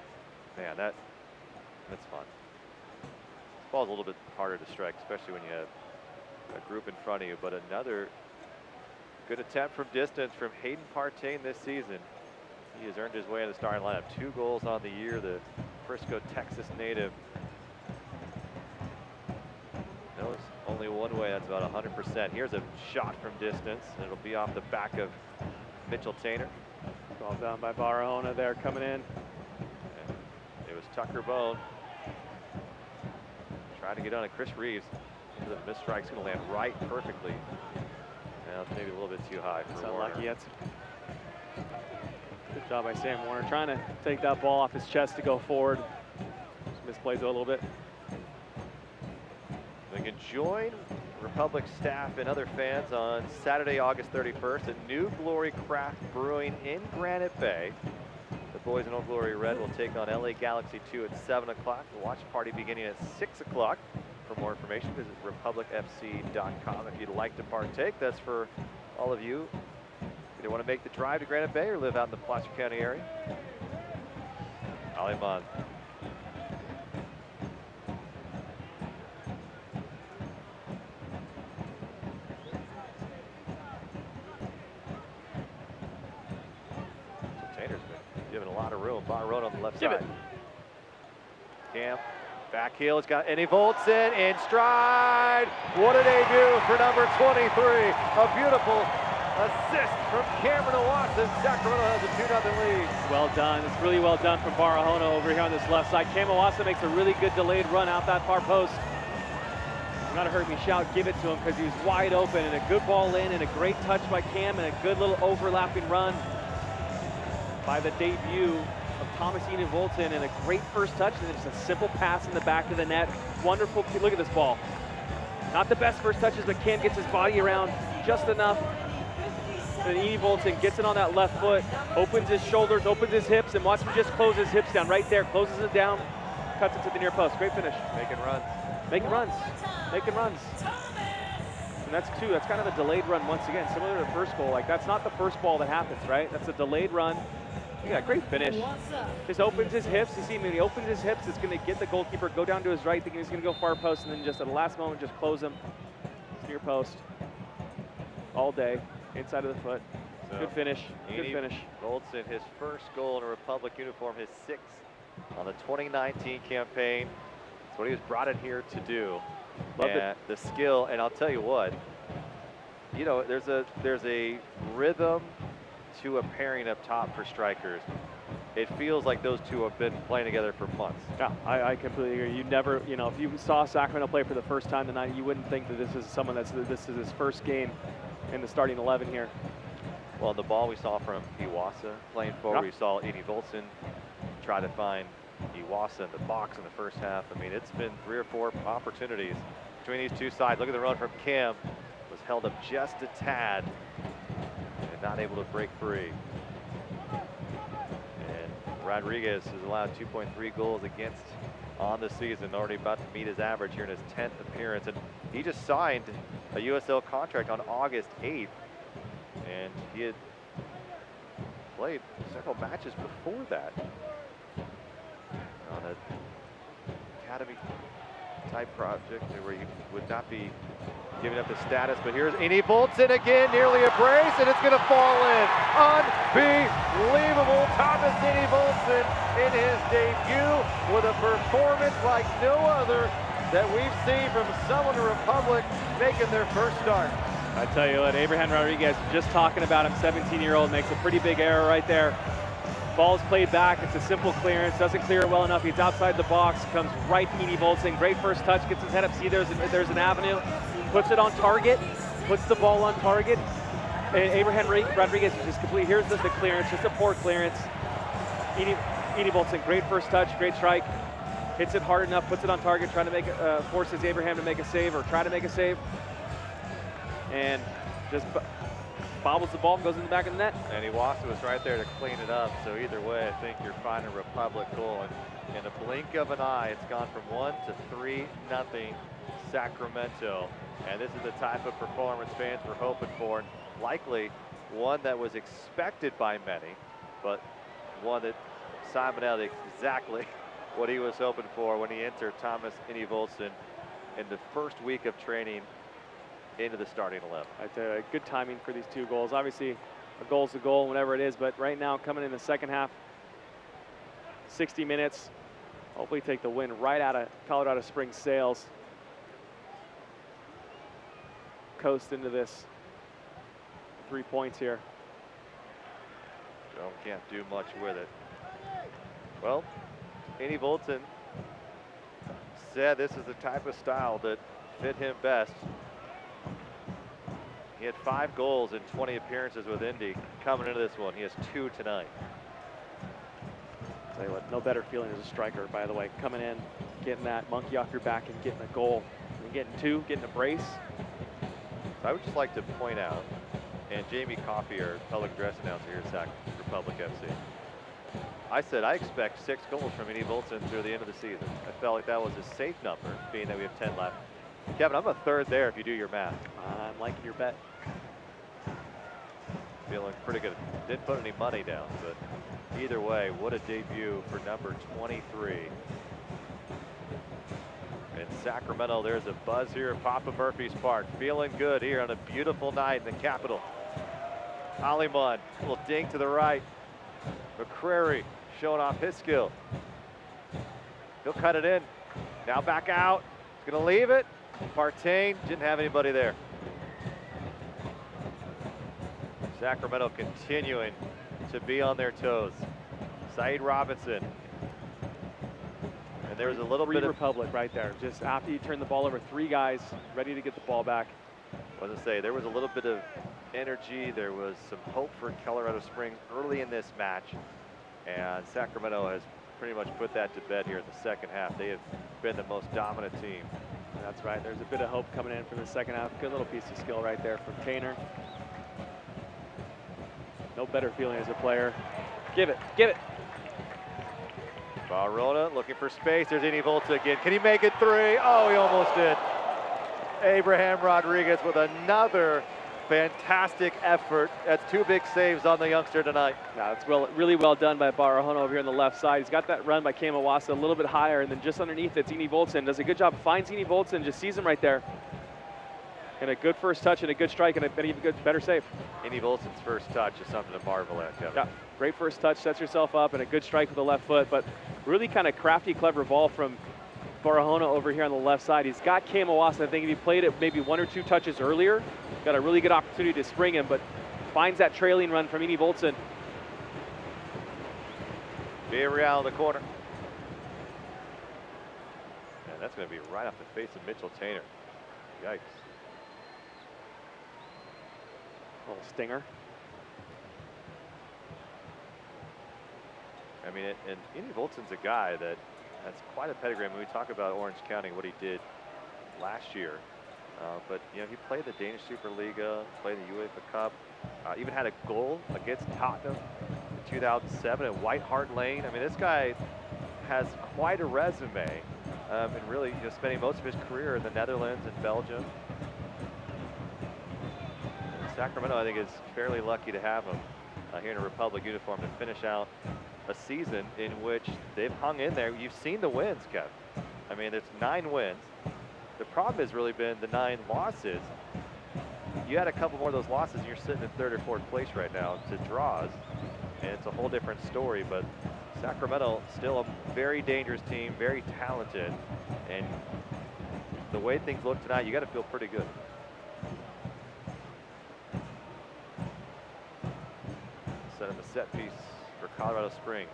Man, that's fun. ball's a little bit harder to strike, especially when you have a group in front of you. But another good attempt from distance from Hayden Partain this season. He has earned his way in the starting lineup. 2 goals on the year, the Frisco, Texas native. Knows only one way, that's about 100%. Here's a shot from distance, and it'll be off the back of Mitchell Tainter. Ball down by Barahona there, coming in. And it was Tucker Bone. Trying to get on it. Chris Reeves. The missed strike's going to land right perfectly. Now it's maybe a little bit too high for Warner. Unlucky. Good job by Sam Warner, trying to take that ball off his chest to go forward. Just misplays it a little bit. We can join Republic staff and other fans on Saturday, August 31st at New Glory Craft Brewing in Granite Bay. The boys in Old Glory Red will take on LA Galaxy 2 at 7 o'clock. The watch party beginning at 6 o'clock. For more information, visit republicfc.com if you'd like to partake. That's for all of you either want to make the drive to Granite Bay or live out in the Placer County area. Aleman. Tainter's been given a lot of room. Barahona on the left side. Cam. Back heel, it's got, and he volts in stride. What a debut for number 23. A beautiful assist from Cameron Watson. Sacramento has a 2-0 lead. Well done. It's really well done from Barahona over here on this left side. Cam Watson makes a really good delayed run out that far post. You're gonna heard me shout, give it to him, because he was wide open, and a good ball in, and a great touch by Cam, and a good little overlapping run by the debut of Thomas Eden Volton, and a great first touch, and then just a simple pass in the back of the net. Wonderful. Look at this ball. Not the best first touches, but Cam gets his body around just enough. And Eden Volton gets it on that left foot, opens his shoulders, opens his hips, and watch him just close his hips down right there. Closes it down, cuts it to the near post. Great finish. Making runs. Making runs. Making runs. And that's two. That's kind of a delayed run once again, similar to the first goal. Like, that's not the first ball that happens, right? That's a delayed run. Yeah, great finish. Just opens his hips. You see when he opens his hips, it's going to get the goalkeeper, go down to his right, thinking he's going to go far post, and then just at the last moment, just close him. Near post. All day. Inside of the foot. So good finish. Good finish. Goldson, his first goal in a Republic uniform, his 6th on the 2019 campaign. That's what he was brought in here to do. Loved it. The skill, and I'll tell you what, you know, there's a rhythm to a pairing up top for strikers. It feels like those two have been playing together for months. Yeah, I completely agree. You never, you know, if you saw Sacramento play for the first time tonight, you wouldn't think that this is someone this is his first game in the starting 11 here. Well, the ball we saw from Iwasa playing forward, we saw Eden Volson try to find Iwasa in the box in the first half. I mean, it's been 3 or 4 opportunities between these two sides. Look at the run from Kim. Was held up just a tad and not able to break free. And Rodriguez has allowed 2.3 goals against on the season, already about to meet his average here in his 10th appearance. And he just signed a USL contract on August 8th. And he had played several matches before that on an academy type project where you would not be giving up the status. But here's Eden Volton again, nearly a brace, and it's going to fall in. Unbelievable. Thomas Eden Volton in his debut with a performance like no other that we've seen from someone in Republic making their first start. I tell you what, Abraham Rodriguez, just talking about him, 17-year-old, makes a pretty big error right there. Ball's played back, it's a simple clearance, doesn't clear it well enough, he's outside the box, comes right to Eden Volton, great first touch, gets his head up, see there's an avenue, puts it on target, puts the ball on target. Abraham Rodriguez is just complete, here's the clearance, just a poor clearance. Eden Volton, great first touch, great strike, hits it hard enough, puts it on target, trying to make forces Abraham to make a save, or try to make a save. And just bobbles the ball and goes in the back of the net. And Iwasa was right there to clean it up. So either way, I think you're finding a Republic goal. And in a blink of an eye, it's gone from 1 to 3-0 Sacramento. And this is the type of performance fans were hoping for. And likely one that was expected by many, but one that Simonelli exactly what he was hoping for when he entered Thomas Volson in the first week of training into the starting 11. Good timing for these 2 goals. Obviously, a goal's a goal, whatever it is, but right now, coming in the second half, 60 minutes, hopefully take the win right out of Colorado Springs sails. Coast into this 3 points here. Joe can't do much with it. Well, Andy Volson said this is the type of style that fit him best. He had 5 goals in 20 appearances with Indy. Coming into this one, he has 2 tonight. Tell you what, no better feeling as a striker, by the way. Coming in, getting that monkey off your back and getting a goal. And getting 2, getting a brace. I would just like to point out, and Jamie Coffey, our public address announcer here at Sac Republic FC, I said I expect 6 goals from Andy Volson through the end of the season. I felt like that was a safe number, being that we have 10 left. Kevin, I'm a third there if you do your math. I'm liking your bet. Feeling pretty good. Didn't put any money down, but either way, what a debut for number 23. In Sacramento, there's a buzz here at Papa Murphy's Park. Feeling good here on a beautiful night in the capital. Aliman, a little dink to the right. McCrary showing off his skill. He'll cut it in. Now back out. He's going to leave it. Partain didn't have anybody there. Sacramento continuing to be on their toes. Saeed Robinson. And there was a little bit of Republic right there. Just after you turn the ball over, 3 guys ready to get the ball back. I was going to say, there was a little bit of energy. There was some hope for Colorado Springs early in this match. And Sacramento has pretty much put that to bed here in the second half. They have been the most dominant team. That's right. There's a bit of hope coming in from the second half. Good little piece of skill right there from Kaner. No better feeling as a player. Give it, give it. Barona looking for space. There's Andy Volson again. Can he make it 3? Oh, he almost did. Abraham Rodriguez with another fantastic effort. That's 2 big saves on the youngster tonight. Yeah, it's really well done by Barahona over here on the left side. He's got that run by Kamawasa a little bit higher, and then just underneath it's Andy Volson. Does a good job, finds Andy Volson, just sees him right there. And a good first touch and a good strike and an even better save. Andy Volson's first touch is something to marvel at, Kevin. Yeah, great first touch, sets yourself up, and a good strike with the left foot, but really kind of crafty, clever ball from Barahona over here on the left side. He's got Kamawasa. I think if he played it maybe 1 or 2 touches earlier, got a really good opportunity to spring him, but finds that trailing run from Andy Volson. Villarreal in the corner. And that's going to be right off the face of Mitchell Tainer. Yikes. Little stinger. I mean, and Andy Volson's a guy that has quite a pedigree. When we talk about Orange County, what he did last year, but you know, he played the Danish Superliga, played the UEFA Cup, even had a goal against Tottenham in 2007 at White Hart Lane. I mean, this guy has quite a resume, and really, you know, spending most of his career in the Netherlands and Belgium. Sacramento, I think, is fairly lucky to have him here in a Republic uniform to finish out a season in which they've hung in there. You've seen the wins, Kev. I mean, it's 9 wins. The problem has really been the 9 losses. You had a couple more of those losses, and you're sitting in 3rd or 4th place right now to draws, and it's a whole different story. But Sacramento, still a very dangerous team, very talented, and the way things look tonight, you got to feel pretty good. Set up a set piece for Colorado Springs.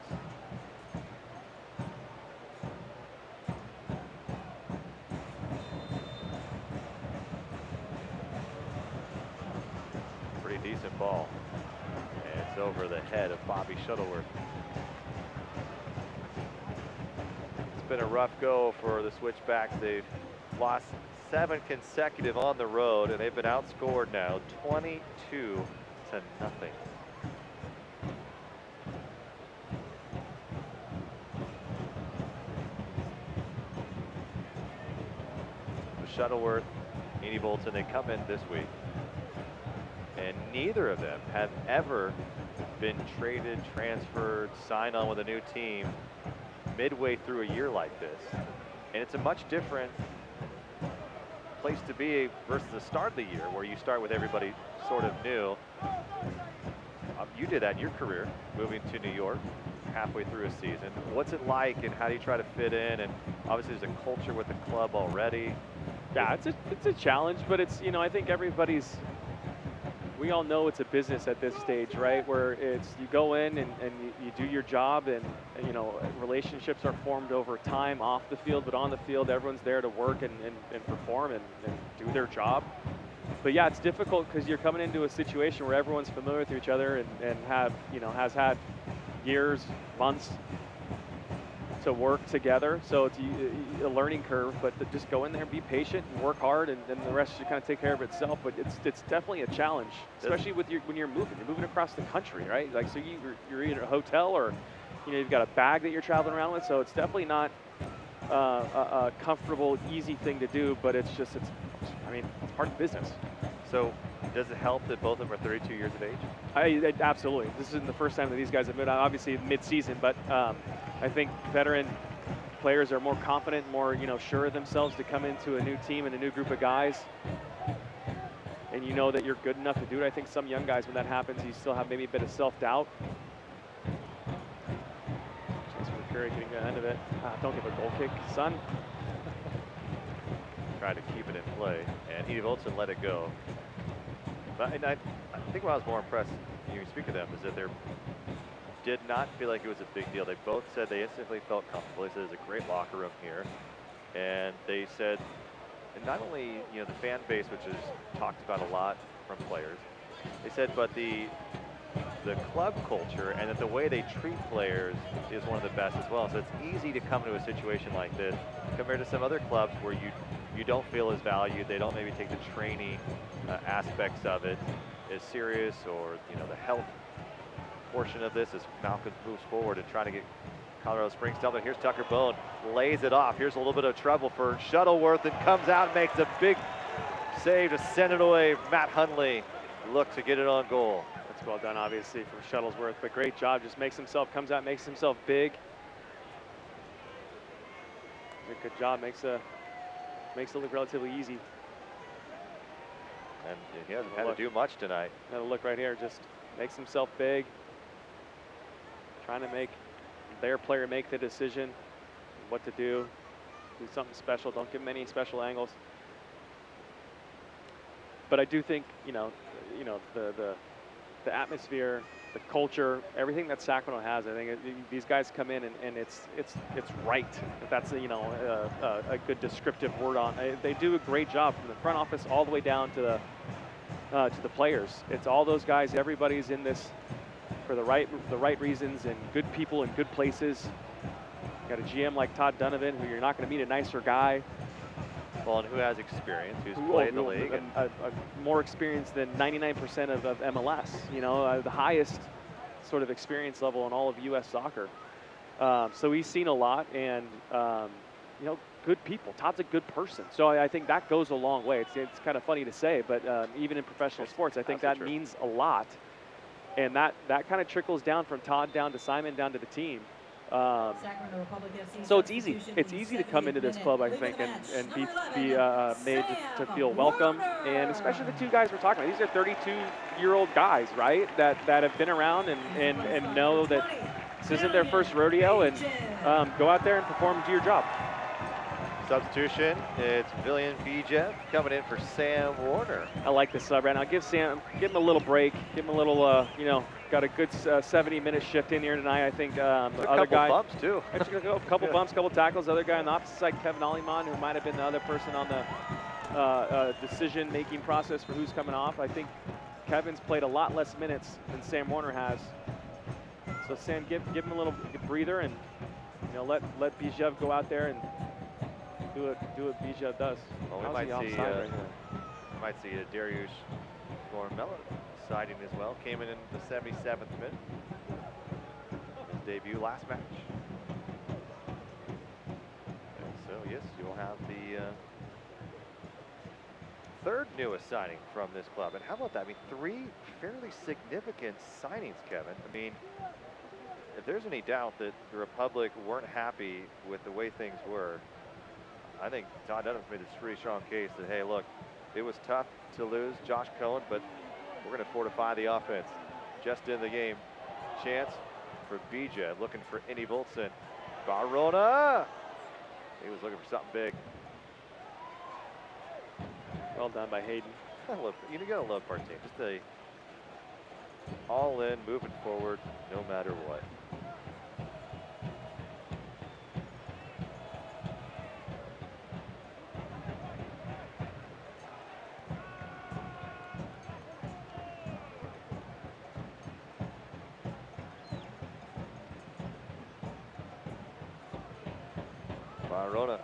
Pretty decent ball. And it's over the head of Bobby Shuttleworth. It's been a rough go for the Switchbacks. They've lost 7 consecutive on the road, and they've been outscored now 22-0. Shuttleworth, Andy Volson, they come in this week, and neither of them have ever been traded, transferred, signed on with a new team midway through a year like this. And it's a much different place to be versus the start of the year where you start with everybody sort of new. You did that in your career, moving to New York halfway through a season. What's it like, and how do you try to fit in? And obviously there's a culture with the club already. Yeah, it's a challenge, but it's, you know, I think we all know it's a business at this stage, right? Where it's, you go in and you do your job, and you know, relationships are formed over time off the field, but on the field, everyone's there to work and perform and do their job. But yeah, it's difficult because you're coming into a situation where everyone's familiar with each other and has had years, months to work together. So it's a learning curve, but to just go in there and be patient and work hard, and then the rest should kind of take care of itself. But it's definitely a challenge, especially with when you're moving across the country, right? Like, so you're either in a hotel or, you know, you've got a bag that you're traveling around with. So it's definitely not a comfortable, easy thing to do, but it's part of the business. So does it help that both of them are 32 years of age? Absolutely. This isn't the first time that these guys have moved on, obviously mid-season, but I think veteran players are more confident, more, you know, sure of themselves to come into a new team and a new group of guys. And you know that you're good enough to do it. I think some young guys, when that happens, you still have maybe a bit of self-doubt. Chance for Curry getting the end of it. Don't give a goal kick, son. Tried to keep it in play, and Edie Volson let it go. But I think what I was more impressed, you speak of them, is that they did not feel like it was a big deal. They both said they instantly felt comfortable. They said there's a great locker room here. And they said, and not only, you know, the fan base, which is talked about a lot from players, they said, but the club culture and that the way they treat players is one of the best as well. So it's easy to come into a situation like this compared to some other clubs where you don't feel as valued. They don't maybe take the training aspects of it as serious, or, you know, the health portion of this as Malcolm moves forward and trying to get Colorado Springs done. But here's Tucker Bone, lays it off. Here's a little bit of trouble for Shuttleworth, and comes out and makes a big save to send it away. Matt Hundley looked to get it on goal. That's well done, obviously, from Shuttlesworth, but great job. Just comes out, makes himself big. Good job, makes it look relatively easy. And he hasn't had to do much tonight. Another look right here, just makes himself big. Trying to make their player make the decision what to do something special. Don't give him any special angles. But I do think, you know, the atmosphere, the culture, everything that Sacramento has, I think these guys come in and it's right. If that's a good descriptive word on. They do a great job from the front office all the way down to the players. It's all those guys. Everybody's in this for the right reasons, and good people in good places. Got a GM like Todd Donovan, who you're not going to meet a nicer guy. Well, and who has experience, who's played in the league. More experience than 99% of MLS, you know, the highest sort of experience level in all of U.S. soccer. So he's seen a lot, and, you know, good people. Todd's a good person. So I think that goes a long way. It's kind of funny to say, but even in professional sports, I think that means a lot. And that kind of trickles down from Todd down to Simon down to the team. So it's easy. It's easy to come into this club, I think, and be made to feel welcome. And especially the two guys we're talking about. These are 32-year-old guys, right, that have been around and know that this isn't their first rodeo, and go out there and perform and do your job. Substitution, it's Villian Bijev coming in for Sam Warner. I like this sub right now. Give him a little break. Give him a little, you know, got a good 70-minute shift in here tonight. I think the other guy. A couple bumps, too. A couple bumps, couple tackles. The other guy on the opposite side, Kevin Aliman, who might have been the other person on the decision-making process for who's coming off. I think Kevin's played a lot less minutes than Sam Warner has. So Sam, give him a little breather, and, you know, let Bijev go out there and do what Bijev does. Well, we might see a Dariusz Gormella siding as well. Came in the 77th minute. His debut last match. And so, yes, you will have the third newest signing from this club. And how about that? I mean, 3 fairly significant signings, Kevin. I mean, if there's any doubt that the Republic weren't happy with the way things were, I think Todd Adams made a pretty strong case that, hey, look, it was tough to lose Josh Cohen, but we're going to fortify the offense. Just in the game, chance for BJ, looking for Indy Voltson. Barona! He was looking for something big. Well done by Hayden. You gotta love our team. Just a all in, moving forward, no matter what. Barona.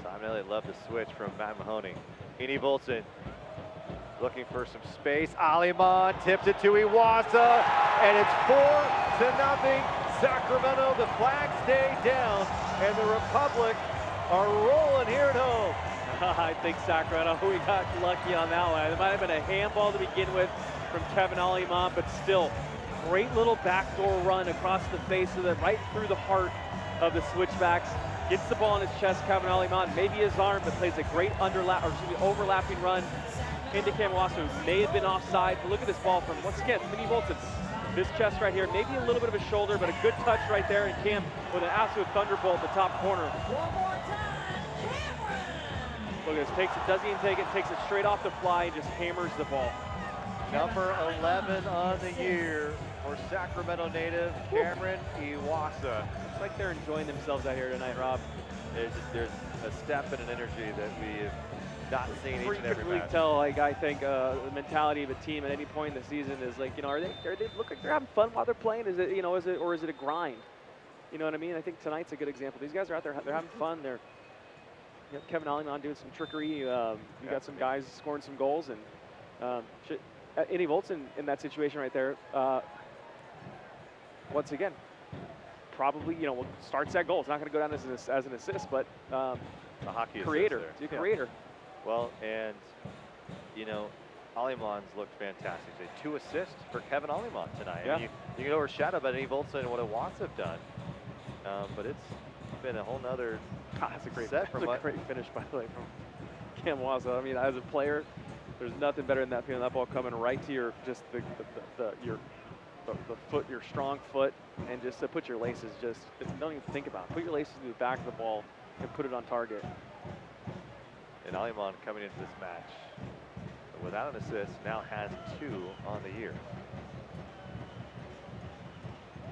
Simon Elliott loved the switch from Matt Mahoney. Indy Voltson looking for some space. Aliman tips it to Iwasa, and it's 4-0 Sacramento. The flags stay down, and the Republic are rolling here at home. I think Sacramento, we got lucky on that one. It might have been a handball to begin with from Kevin Aliman, but still, great little backdoor run across the face of it, right through the heart of the Switchbacks. Gets the ball in his chest, Kevin Aliman, maybe his arm, but plays a great overlapping run into Cam Wasso, who may have been offside. But look at this ball from, once again, Indy Voltson. This chest right here, maybe a little bit of a shoulder, but a good touch right there, and Cam with an absolute thunderbolt at the top corner. One more time, Cameron. Look at this, doesn't even take it, takes it straight off the fly and just hammers the ball. Number 11 on the year for Sacramento native Cameron Iwasa. It's like they're enjoying themselves out here tonight, Rob. There's a step and an energy that we have not seen each and every really match. tell, like, I think the mentality of a team at any point in the season is like, are they look like they're having fun while they're playing? Is it, or is it a grind? You know what I mean? I think tonight's a good example. These guys are out there, they're having fun. They're Kevin Aliman doing some trickery. You got some guys scoring some goals, and Indy Voltson in that situation right there. Once again, probably starts that goal. It's not going to go down as an assist, but a hockey creator. Assist It's a creator. Well, and Aliman's looked fantastic. 2 assists for Kevin Aliman tonight. Yeah. I mean, you get overshadowed by Indy Voltson and what Iwasa have done, but it's been a whole nother That's a great set from a great finish, by the way, from Cam Wasso. I mean, as a player, there's nothing better than that feeling, that ball coming right to your the foot, your strong foot, and just to put your laces, don't even think about it. Put your laces to the back of the ball and put it on target. And Aliman coming into this match without an assist, now has 2 on the year.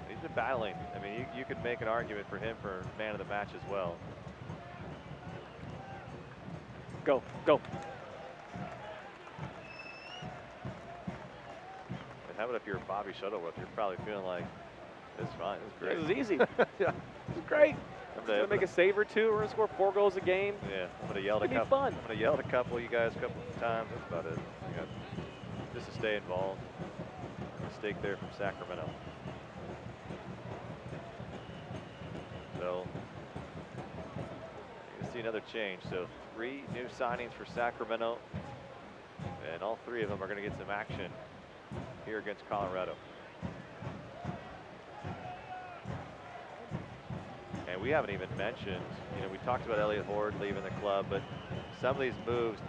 He's been battling. I mean, you could make an argument for him for man of the match as well. Go. And how about if you're Bobby Shuttleworth? You're probably feeling like, this is fine, this is great. This is easy. Yeah. This is great. I'm gonna make a save or 2. We're gonna score 4 goals a game. Yeah, I'm gonna yell at It's gonna be fun. I'm gonna yell at a couple of you guys a couple of times. That's about it. Just to stay involved. Mistake there from Sacramento. So you can see another change. So 3 new signings for Sacramento, and all 3 of them are going to get some action here against Colorado. And we haven't even mentioned, we talked about Elliott Horde leaving the club, but some of these moves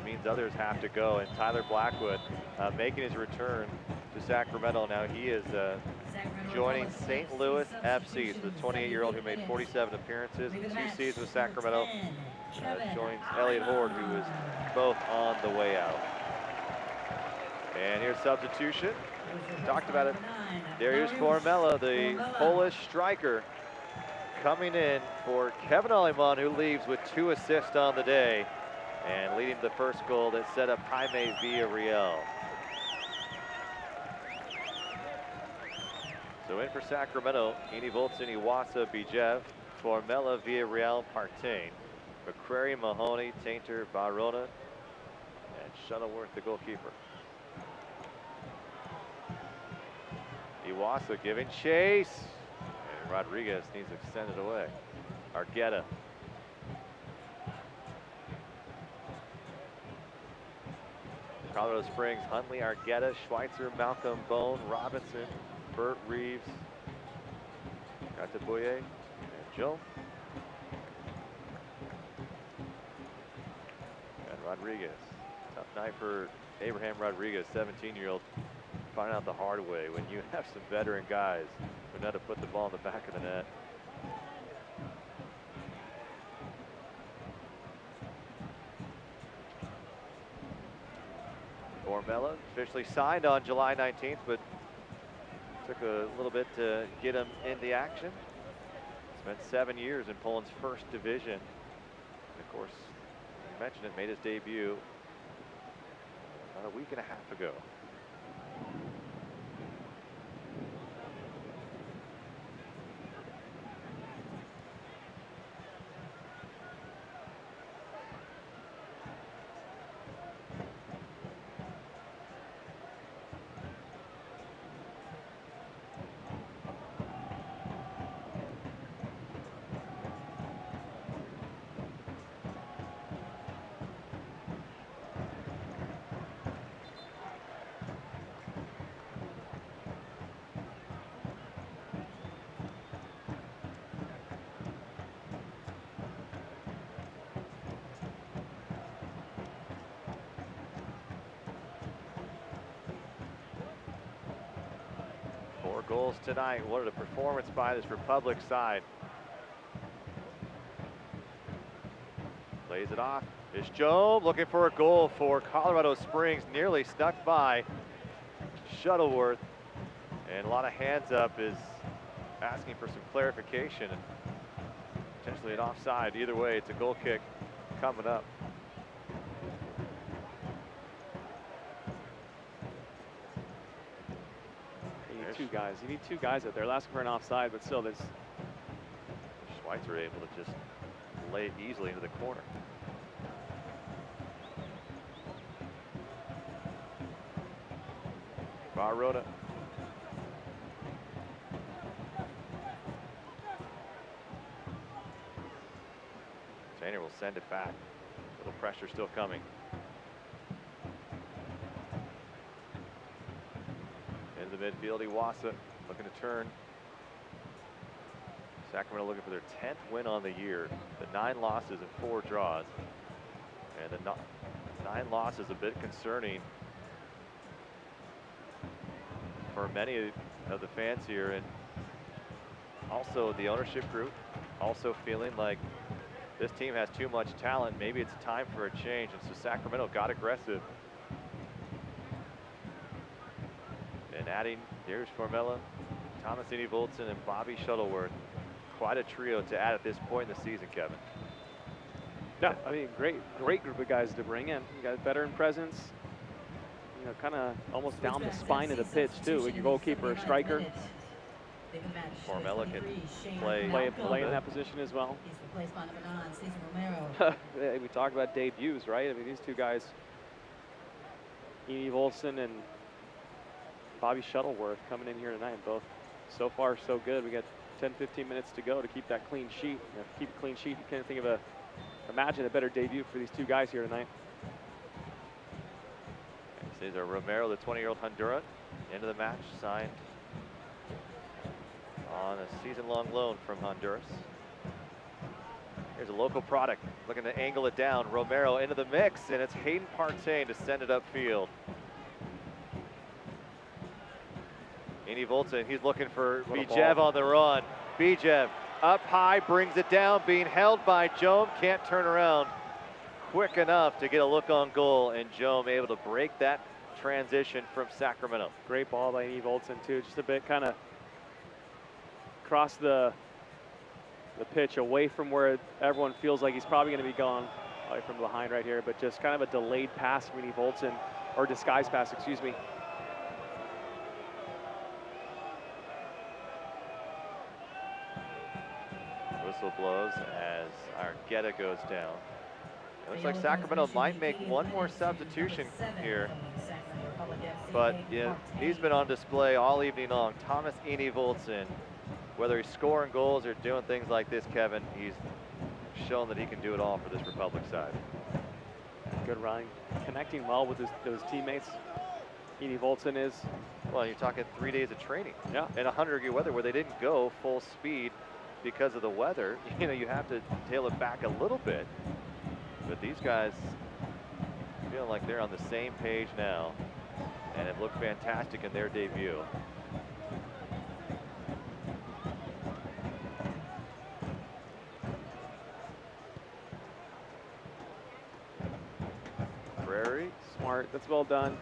means others have to go. And Tyler Blackwood making his return to Sacramento. Now he is joining St. Louis FC. So the 28-year-old who made 47 appearances in 2 seasons with Sacramento joins Elliott Horde, who is both on the way out. And here's substitution. Talked about it. Dariusz Formella, the Polish striker, coming in for Kevin Aliman, who leaves with 2 assists on the day and leading to the first goal that set up Jaime Villarreal. So in for Sacramento, Indy Voltson, Iwasa, Bijev, Formella, Villarreal, Partain, McCrary, Mahoney, Tainter, Barona, and Shuttleworth, the goalkeeper. Iwasa giving chase, and Rodriguez needs to extend it away. Argueta. Colorado Springs, Huntley, Argueta, Schweitzer, Malcolm, Bone, Robinson, Burt Reeves, Rateboye and Joe. And Rodriguez. Tough night for Abraham Rodriguez, 17-year-old. Finding out the hard way when you have some veteran guys who know how to put the ball in the back of the net. Formella officially signed on July 19th, but took a little bit to get him in the action. Spent 7 years in Poland's first division. And of course, you mentioned it, made his debut about a week and a half ago. Goals tonight. What a performance by this Republic side. Plays it off. It's Joe looking for a goal for Colorado Springs. Nearly snuck by Shuttleworth. And a lot of hands up is asking for some clarification. And potentially an offside. Either way, it's a goal kick coming up. You need two guys out there. Asking for an offside, but still, this. Schweitzer able to just lay it easily into the corner. Barroda. Trainer will send it back. A little pressure still coming. Into the midfield, Iwasa looking to turn. Sacramento looking for their 10th win on the year. The 9 losses and 4 draws. And the 9 losses a bit concerning for many of the fans here, and also the ownership group also feeling like this team has too much talent. Maybe it's time for a change, and so Sacramento got aggressive. And adding, here's Formella, Thomasini Voltson, and Bobby Shuttleworth. Quite a trio to add at this point in the season, Kevin. Yeah, I mean, great group of guys to bring in. You got veteran presence, you know, kind of almost down the spine of the pitch too, with your goalkeeper, a striker. Formella can play in that position as well. He's replaced by number 9, Cesar Romero. We talk about debuts, right? I mean, these two guys, Eni Volson and Bobby Shuttleworth, coming in here tonight. Both so far so good. We got 10-15 minutes to go to keep that clean sheet. You know, keep a clean sheet. You can't think of imagine a better debut for these two guys here tonight. Cesar Romero, the 20-year-old Honduran, into the match, signed on a season-long loan from Honduras. Here's a local product, looking to angle it down. Romero into the mix, and it's Hayden Partain to send it upfield. Eni Volta, he's looking for Bijev on the run. Bijev up high, brings it down, being held by Jome, can't turn around quick enough to get a look on goal, and Jome able to break that transition from Sacramento. Great ball by Eni Volta too, just a bit kind of across the pitch away from where everyone feels like he's probably going to be gone, probably from behind right here, but just kind of a delayed pass from Eni Volta, or disguised pass, excuse me. Whistle blows as Argueta goes down. It looks like Sacramento might make one more substitution here, but yeah, he's been on display all evening long. Thomas Eni Voltson, whether he's scoring goals or doing things like this, Kevin, he's shown that he can do it all for this Republic side. Good run, connecting well with his teammates. Eni Voltson is Well, you're talking 3 days of training. Yeah. In 100-degree weather where they didn't go full speed because of the weather. You know, you have to tail it back a little bit. But these guys feel like they're on the same page now and have looked fantastic in their debut. Prairie. Smart. That's well done.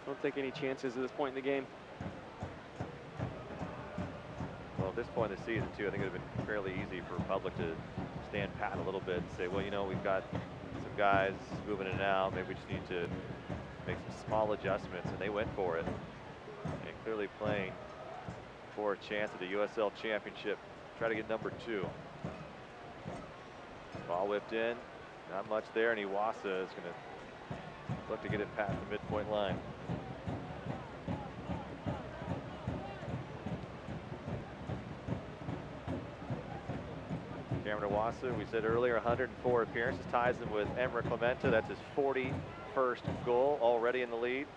Don't take any chances at this point in the game. Well, at this point in the season, too, I think it would have been fairly easy for Republic to stand pat a little bit and say, well, you know, we've got some guys moving in and out. Maybe we just need to make some small adjustments, and they went for it. And clearly playing for a chance at the USL Championship. Try to get number 2. Ball whipped in. Not much there, and Iwasa is going to look to get it past the midpoint line. Cameron Iwasa, we said earlier, 104 appearances, ties him with Emre Clemente. That's his 41st goal already in the lead.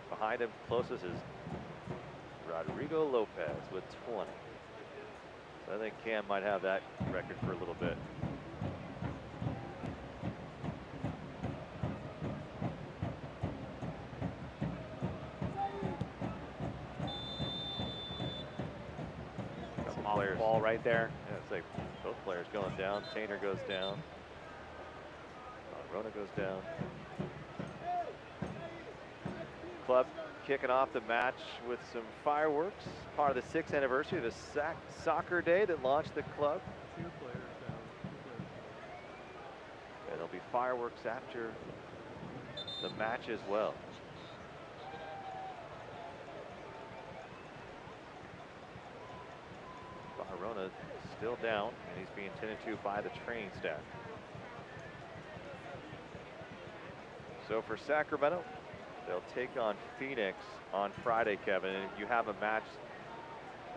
Behind him, closest is Rodrigo Lopez with 20. So I think Cam might have that record for a little bit. Ball right there. Yeah, it's like both players going down. Tainer goes down. Rona goes down. Club kicking off the match with some fireworks. Part of the 6th anniversary of the soccer day that launched the club. 2 players down. And there'll be fireworks after the match as well. Barahona still down, and he's being tended to by the training staff. So for Sacramento, they'll take on Phoenix on Friday, Kevin. And you have a match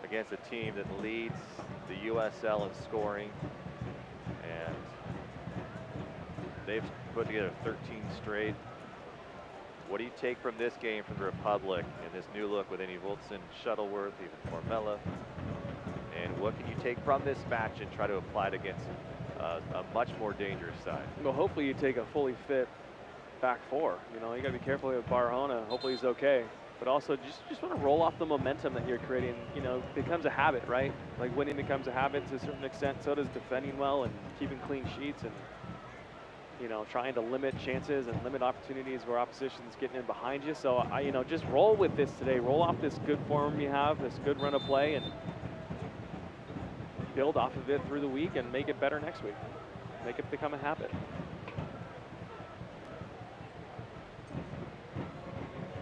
against a team that leads the USL in scoring, and they've put together 13 straight. What do you take from this game from the Republic and this new look with Andy Wilson, Shuttleworth, even Formella? And what can you take from this match and try to apply it against a much more dangerous side? Well, hopefully you take a fully fit back 4. You know, you got to be careful with Barahona. Hopefully he's okay. But also just want to roll off the momentum that you're creating. You know, it becomes a habit, right? Like winning becomes a habit to a certain extent. So does defending well and keeping clean sheets and, you know, trying to limit chances and limit opportunities where opposition's getting in behind you. So, you know, just roll with this today. Roll off this good form you have, this good run of play, and build off of it through the week and make it better next week. Make it become a habit.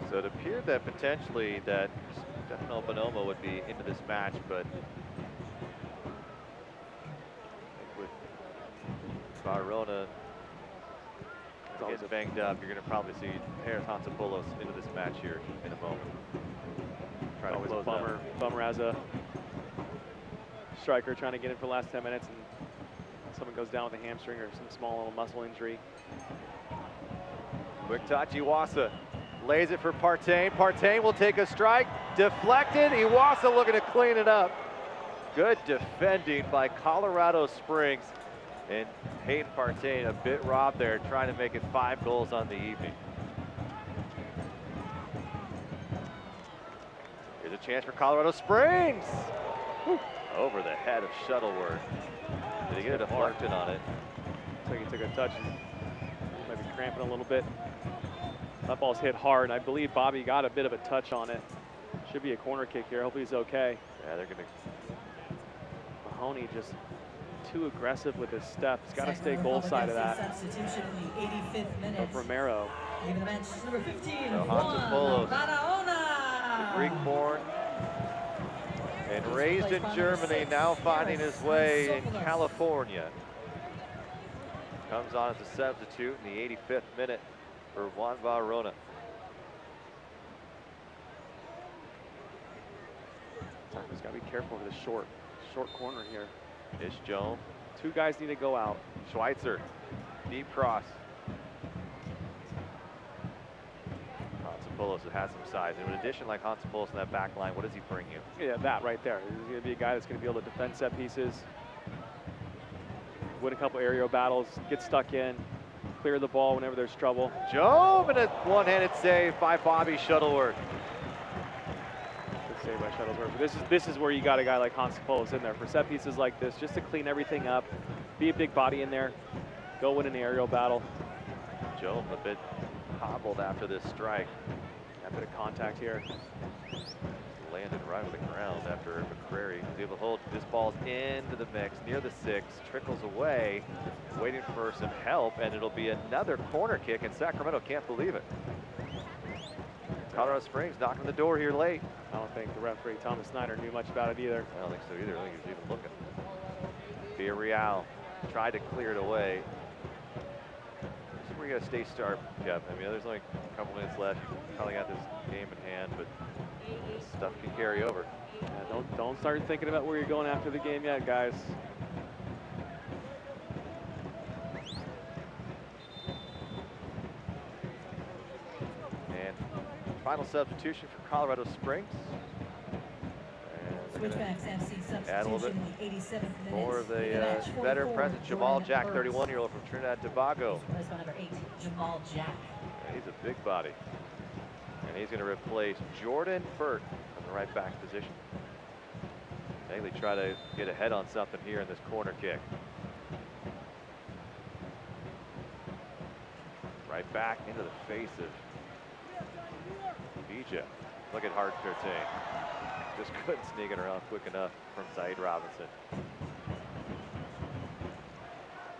So it appeared that potentially that Stefano Bonomo would be into this match, but with Barahona getting banged up, you're going to probably see Harris Hansopoulos into this match here in a moment. Try to close bummer. Bummer as a striker trying to get in for the last 10 minutes and someone goes down with a hamstring or some small little muscle injury. Quick touch, Iwasa lays it for Partain. Partain will take a strike, deflected. Iwasa looking to clean it up. Good defending by Colorado Springs. And Hayden Partain a bit robbed there, trying to make it 5 goals on the evening. Here's a chance for Colorado Springs. Whew. Over the head of Shuttleworth. Did he get a deflection on it? Looks like he took a touch and might be cramping a little bit. That ball's hit hard, and I believe Bobby got a bit of a touch on it. Should be a corner kick here. Hopefully he's okay. Yeah, they're gonna. Mahoney just too aggressive with his step. He's got to stay goal side of that. Substitution in the 85th minute. Of Romero. Leaving the bench, number 15, So Juan Hansopoulos, Barahona. Greek-born and raised in Germany, now finding his way in California. Comes on as a substitute in the 85th minute for Juan Barahona. He's got to be careful with the short corner here. Ish Jones. 2 guys need to go out. Schweitzer, deep cross. Hansopoulos that has some size. And in addition, like Hansopoulos in that back line, what does he bring you? Yeah, that right there. He's going to be a guy that's going to be able to defend set pieces, win a couple aerial battles, get stuck in, clear the ball whenever there's trouble. Job, and a one-handed save by Bobby Shuttleworth. Good save by Shuttleworth. This is where you got a guy like Hansopoulos in there for set pieces like this, just to clean everything up, be a big body in there, go win an aerial battle. Job a bit hobbled after this strike. A bit of contact here. Landed right on the ground after McCrary was able to hold. This ball's into the mix, near the 6, trickles away, waiting for some help, and it'll be another corner kick, and Sacramento can't believe it. Colorado Springs knocking the door here late. I don't think the referee, Thomas Snyder, knew much about it either. I don't think so either. I don't think he was even looking. Villarreal tried to clear it away. This is where you got to stay sharp, Kev. I mean, there's only a couple minutes left. You probably got this game in hand, but stuff can carry over. Yeah, don't start thinking about where you're going after the game yet, guys. And final substitution for Colorado Springs. Switchbacks FC add a little bit substitution in the 87th minute. more of the veteran presence. Jamal Jack, 31-year-old from Trinidad and Tobago. Replaced by number 8, Jamal Jack. Yeah, he's a big body. And he's going to replace Jordan Burt in the right back position. Bailey try to get ahead on something here in this corner kick. Right back into the face of Bija. Look at Hart 13. Just couldn't sneak it around quick enough from Saeed Robinson.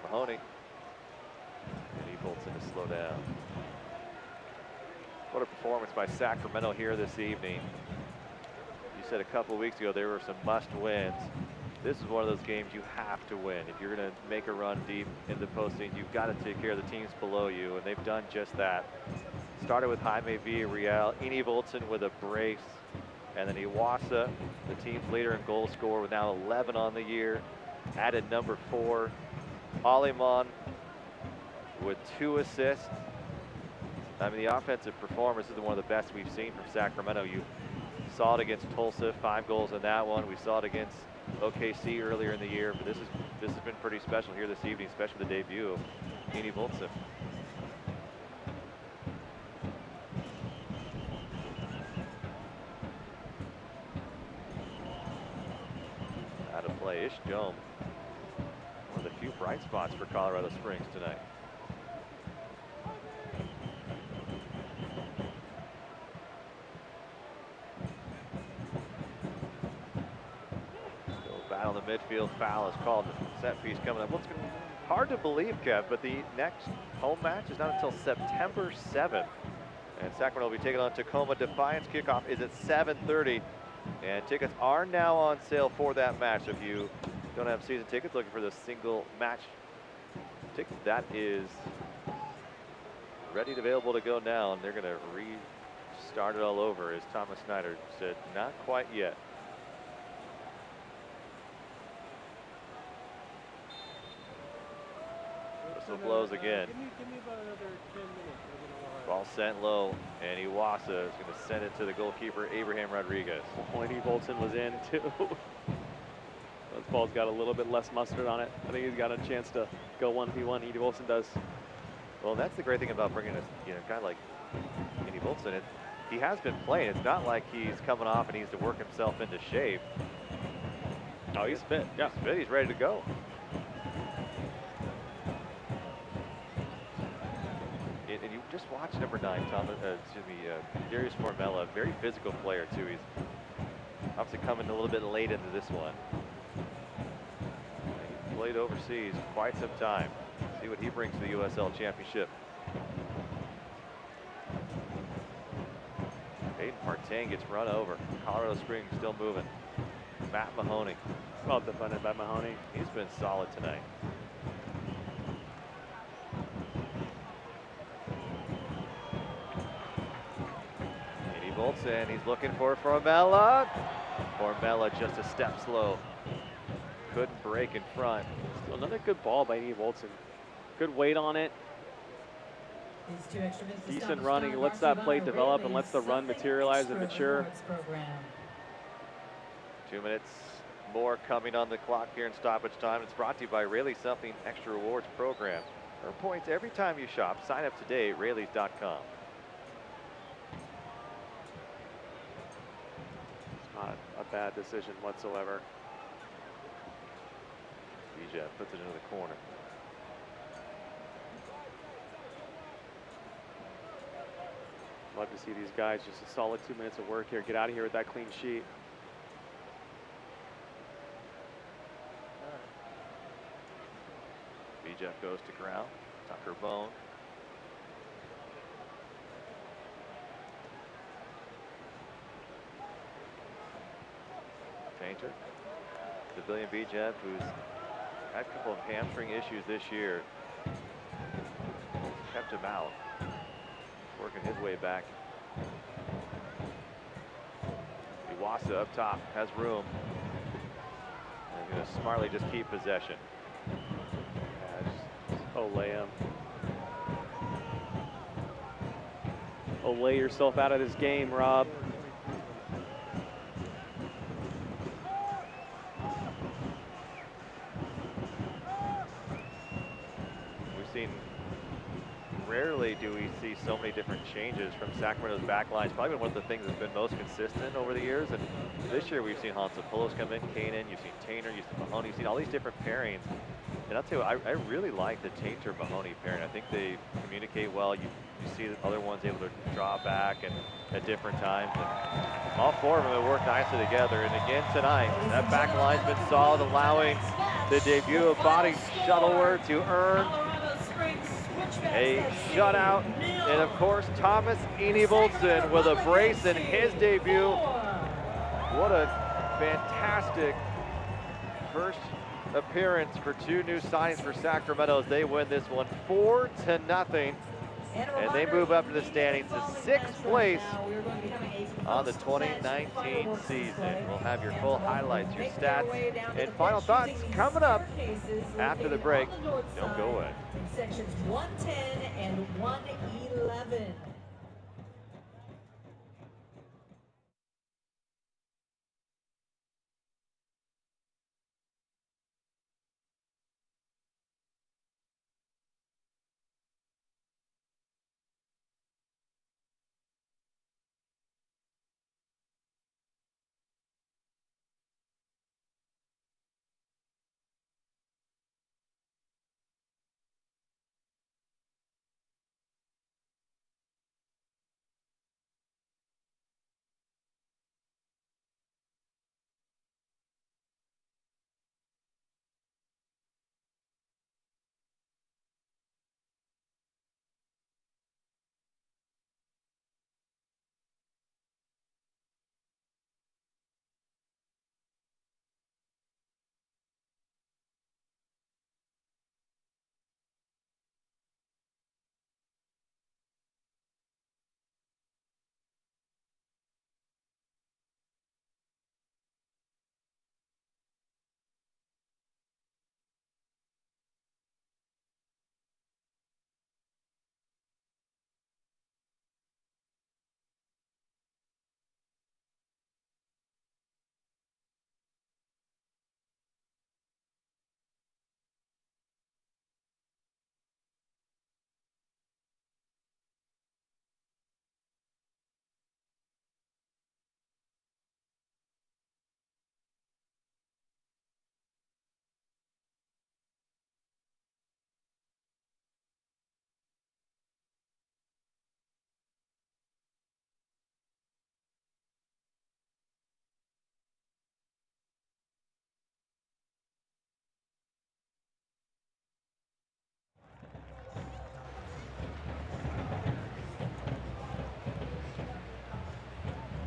Mahoney. And he bolts in to slow down. What a performance by Sacramento here this evening. You said a couple of weeks ago there were some must wins. This is one of those games you have to win. If you're going to make a run deep in the postseason, you've got to take care of the teams below you, and they've done just that. Started with Jaime Villarreal, Eni Voltson with a brace, and then Iwasa, the team's leader in goal scorer with now 11 on the year. Added number 4, Aliman with 2 assists. I mean, the offensive performance is one of the best we've seen from Sacramento. You saw it against Tulsa, 5 goals in that one. We saw it against OKC earlier in the year, but this has been pretty special here this evening, especially the debut of Eni Voltson. Out of play, Ish Joam. One of the few bright spots for Colorado Springs tonight. On the midfield, foul is called. The set piece coming up. Well, it's hard to believe, Kev, but the next home match is not until September 7th. And Sacramento will be taking on Tacoma Defiance. Kickoff is at 7:30. And tickets are now on sale for that match. So if you don't have season tickets, looking for the single match ticket, that is ready and available to go now. And they're going to restart it all over, as Thomas Snyder said, not quite yet. Whistle blows again. Give me about another 10 minutes. Ball sent low, and Iwasa is going to send it to the goalkeeper, Abraham Rodriguez. Eni Voltson was in too. This ball's got a little bit less mustard on it. I think he's got a chance to go 1v1. Eni Voltson does. Well, that's the great thing about bringing a guy like Eni Voltson. He has been playing. It's not like he's coming off and he needs to work himself into shape. Oh, he's fit. Yeah, he's fit. He's ready to go. And you just watch number 9, Darius Formella, very physical player too. He's obviously coming a little bit late into this one. He played overseas quite some time. See what he brings to the USL Championship. Aiden Partain gets run over. Colorado Springs still moving. Matt Mahoney. Well defended by Mahoney. He's been solid tonight. And he's looking for Formella. Formella just a step slow. Couldn't break in front. Still another good ball by Eni Voltson. Good weight on it. These 2 extra minutes to Decent stop running, start lets brought to that you play by develop and Rayleigh's lets the run Something materialize and Extra mature. Rewards program. 2 minutes more coming on the clock here in stoppage time. It's brought to you by Rayleigh's Something Extra Rewards program. Earn points every time you shop. Sign up today at Rayleighs.com. It's not a bad decision whatsoever. Bija puts it into the corner. Love to see these guys, just a solid 2 minutes of work here. Get out of here with that clean sheet. Bija goes to ground. Tucker Bone. Tainter. Civilian Bija, who's had a couple of hamstring issues this year. Kept him out. Working his way back. Iwasa up top, has room. And going to smartly just keep possession. Olay him. Olay yourself out of this game, Rob. We've seen, rarely do we see so many different changes from Sacramento's backline. It's probably been one of the things that's been most consistent over the years. And this year we've seen Hansopoulos come in, Kanan, you've seen Tainer, you've seen Mahoney, you've seen all these different pairings. And I'll tell you, I really like the Tainter-Mahoney pairing. I think they communicate well. You see the other ones able to draw back and at different times. And all 4 of them have worked nicely together. And again tonight, that back line's been solid, allowing the debut of Bobby Shuttleworth to earn a shutout. And of course, Thomas Enevoldsen with a brace in his debut. What a fantastic first appearance for 2 new signings for Sacramento as they win this one 4-0. And they move up to the standings to 6th place on the 2019 season. We'll have your full highlights, your stats, and final thoughts coming up after the break. Don't go away. Sections 110 and 111.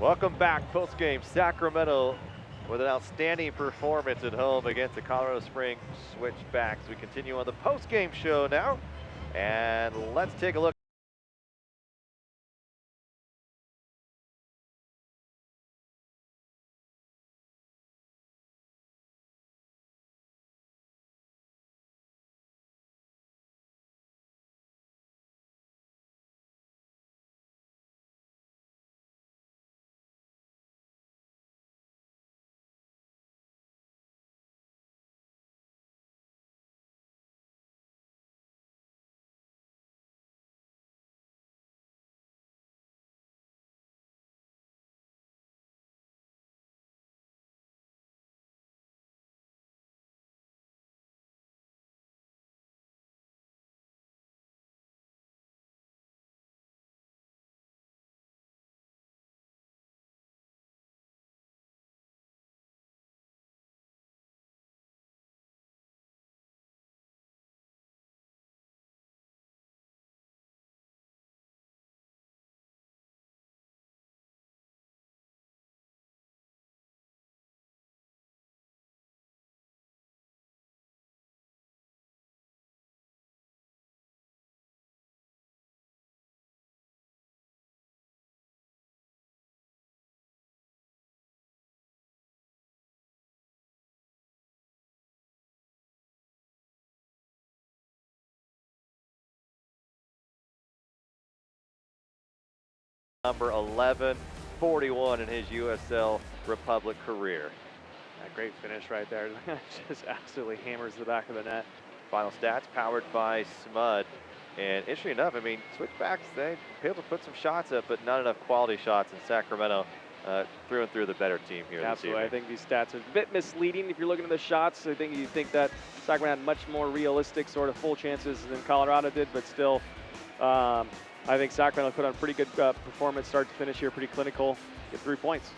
Welcome back, post-game. Sacramento with an outstanding performance at home against the Colorado Springs Switchbacks. We continue on the post-game show now, and let's take a look. Number 11, 41 in his USL Republic career. A great finish right there. Just absolutely hammers the back of the net. Final stats powered by Smud. And interesting enough, I mean, Switchbacks, they were able to put some shots up, but not enough quality shots in Sacramento. Through and through the better team here Absolutely. this I think these stats are a bit misleading if you're looking at the shots. I think you think that Sacramento had much more realistic sort of full chances than Colorado did, but still, I think Sacramento put on pretty good performance, start to finish here, pretty clinical, get 3 points.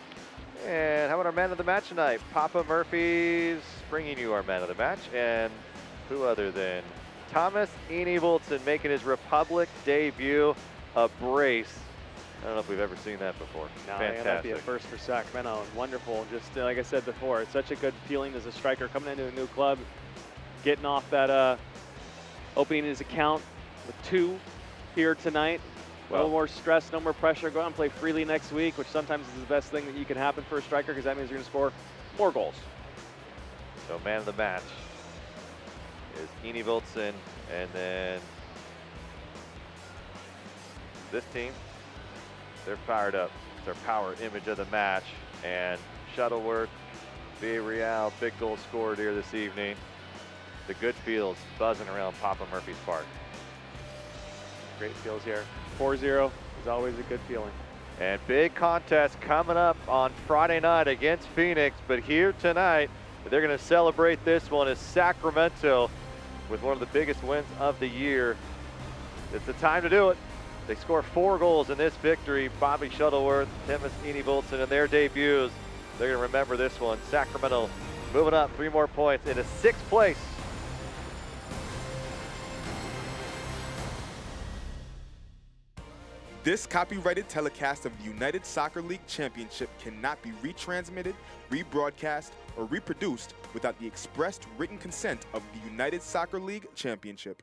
And how about our man of the match tonight? Papa Murphy's bringing you our man of the match, and who other than Thomas Enevoldsen making his Republic debut, a brace. I don't know if we've ever seen that before. No, Fantastic. that'd be a first for Sacramento, and wonderful. Just like I said before, it's such a good feeling as a striker coming into a new club, getting off that opening his account with 2 here tonight. No more stress, no more pressure. Go out and play freely next week, which sometimes is the best thing that you can happen for a striker because that means you're going to score more goals. So man of the match is Enevoldsen, and then this team, they're fired up. It's our power image of the match, and Shuttleworth, Villarreal, big goal scored here this evening. The good feels buzzing around Papa Murphy's Park. Great feels here. 4-0 is always a good feeling. And big contest coming up on Friday night against Phoenix, but here tonight, they're going to celebrate this one as Sacramento with one of the biggest wins of the year. It's the time to do it. They score 4 goals in this victory. Bobby Shuttleworth, Thomas Enevoldsen in their debuts. They're going to remember this one. Sacramento moving up 3 more points into 6th place. This copyrighted telecast of the United Soccer League Championship cannot be retransmitted, rebroadcast, or reproduced without the expressed written consent of the United Soccer League Championship.